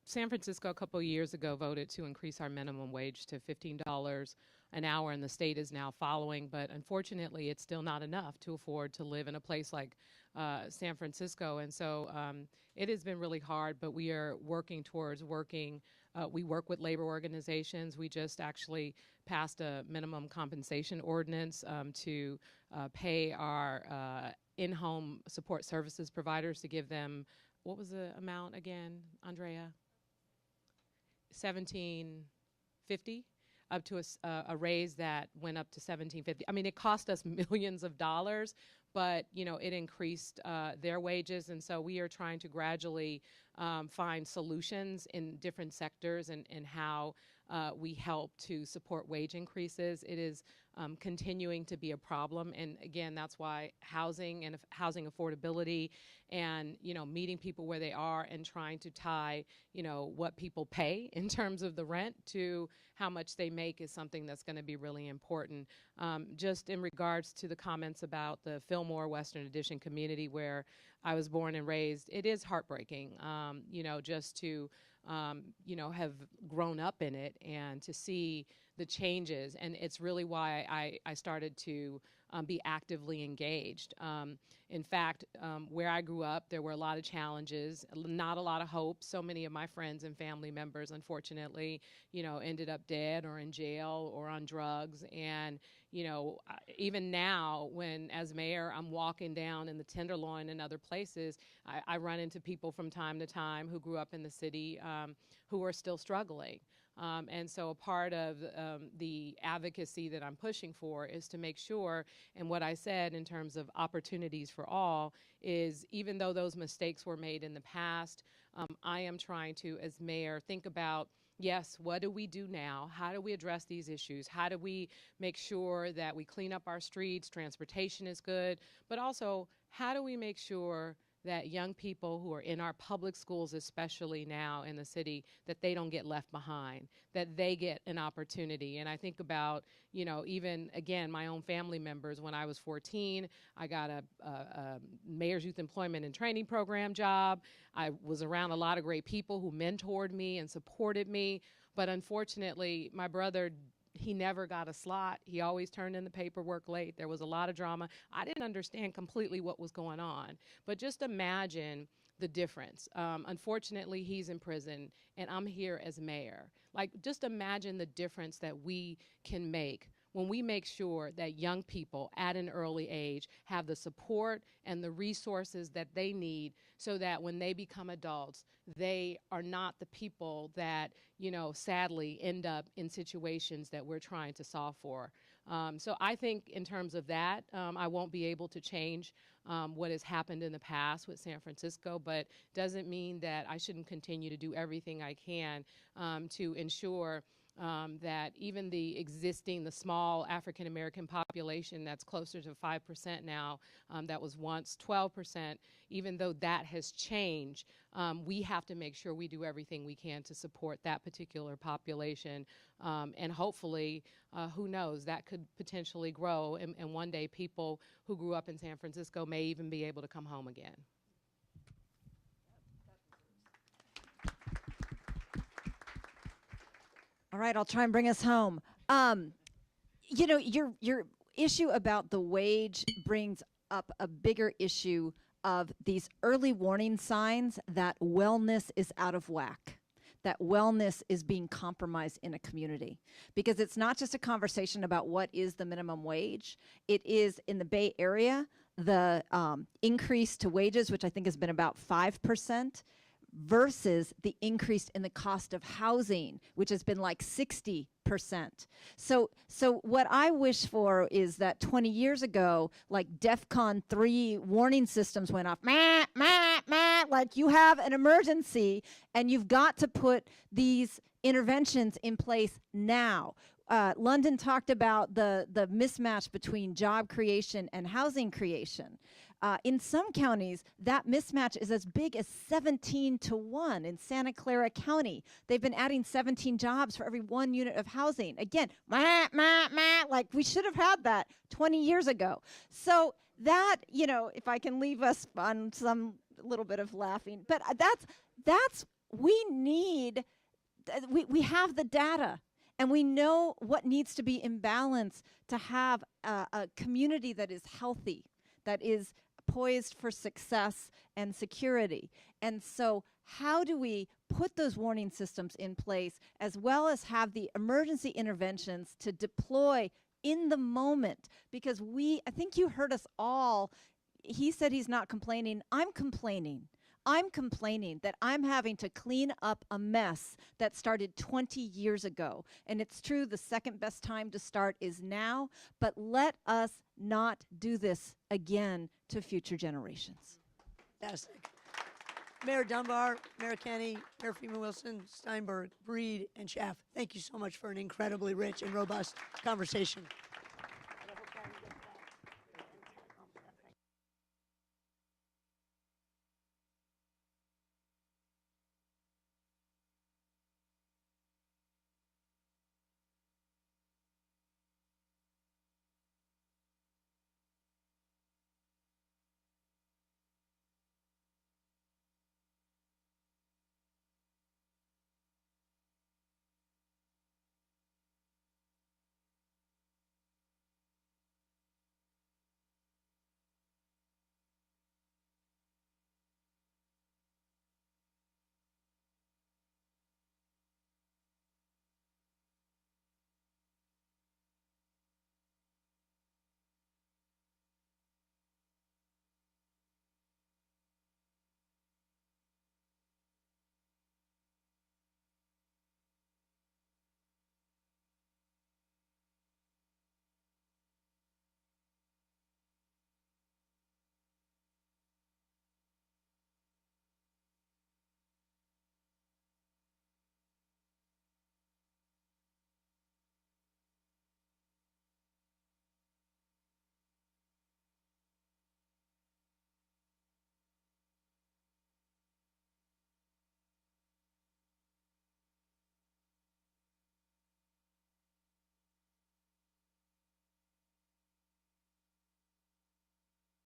San Francisco a couple of years ago voted to increase our minimum wage to $15 an hour, and the state is now following. But unfortunately, it's still not enough to afford to live in a place like San Francisco. And so it has been really hard, but we are working towards we work with labor organizations. We just actually passed a minimum compensation ordinance to pay our in-home support services providers to give them, what was the amount again, Andrea? $17.50, up to a raise that went up to $17.50. I mean, it cost us millions of dollars, but it increased their wages, and so we are trying to gradually find solutions in different sectors and how we help to support wage increases. It is continuing to be a problem, and again, that's why housing and housing affordability and meeting people where they are and trying to tie what people pay in terms of the rent to how much they make is something that's going to be really important. Just in regards to the comments about the Fillmore Western Addition community where I was born and raised, it is heartbreaking, just to have grown up in it and to see the changes. And it's really why I started to be actively engaged. In fact, where I grew up, there were a lot of challenges, not a lot of hope. So many of my friends and family members, unfortunately, ended up dead or in jail or on drugs. And, even now, when as mayor, I'm walking down in the Tenderloin and other places, I run into people from time to time who grew up in the city who are still struggling. And so a part of the advocacy that I'm pushing for is to make sure, and what I said in terms of opportunities for all, is even though those mistakes were made in the past, I am trying to, as mayor, think about, yes, what do we do now? How do we address these issues? How do we make sure that we clean up our streets, transportation is good, but also how do we make sure that young people who are in our public schools, especially now in the city, that they don't get left behind, that they get an opportunity. And I think about, you know, even, again, my own family members. When I was 14, I got a Mayor's Youth Employment and Training Program job. I was around a lot of great people who mentored me and supported me. But unfortunately, my brother, he never got a slot. He always turned in the paperwork late. There was a lot of drama. I didn't understand completely what was going on. But just imagine the difference. Unfortunately, he's in prison, and I'm here as mayor. Like, just imagine the difference that we can make when we make sure that young people at an early age have the support and the resources that they need so that when they become adults, they are not the people that, you know, sadly end up in situations that we're trying to solve for. So I think in terms of that, I won't be able to change what has happened in the past with San Francisco, but doesn't mean that I shouldn't continue to do everything I can to ensure that even the small African-American population that's closer to 5% now, that was once 12%, even though that has changed, we have to make sure we do everything we can to support that particular population. And hopefully, who knows, that could potentially grow, and one day people who grew up in San Francisco may even be able to come home again. All right, I'll try and bring us home. You know, your issue about the wage brings up a bigger issue of these early warning signs that wellness is out of whack, that wellness is being compromised in a community. Because it's not just a conversation about what is the minimum wage. It is, in the Bay Area, the increase to wages, which I think has been about 5%, versus the increase in the cost of housing, which has been like 60%. So what I wish for is that 20 years ago, like DEFCON 3 warning systems went off, like you have an emergency and you've got to put these interventions in place now. London talked about the mismatch between job creation and housing creation. In some counties, that mismatch is as big as 17-1 in Santa Clara County. They've been adding 17 jobs for every 1 unit of housing. Again, like we should have had that 20 years ago. So that, you know, if I can leave us on some little bit of laughing, but that's we need, we have the data. And we know what needs to be in balance to have a community that is healthy, that is poised for success and security. And so how do we put those warning systems in place, as well as have the emergency interventions to deploy in the moment? Because I think you heard us all. He said he's not complaining. I'm complaining. I'm complaining that I'm having to clean up a mess that started 20 years ago. And it's true, the second best time to start is now, but let us not do this again to future generations. Fantastic. Mayor Dunbar, Mayor Kenny, Mayor Freeman Wilson, Steinberg, Breed, and Schaaf, thank you so much for an incredibly rich and robust conversation.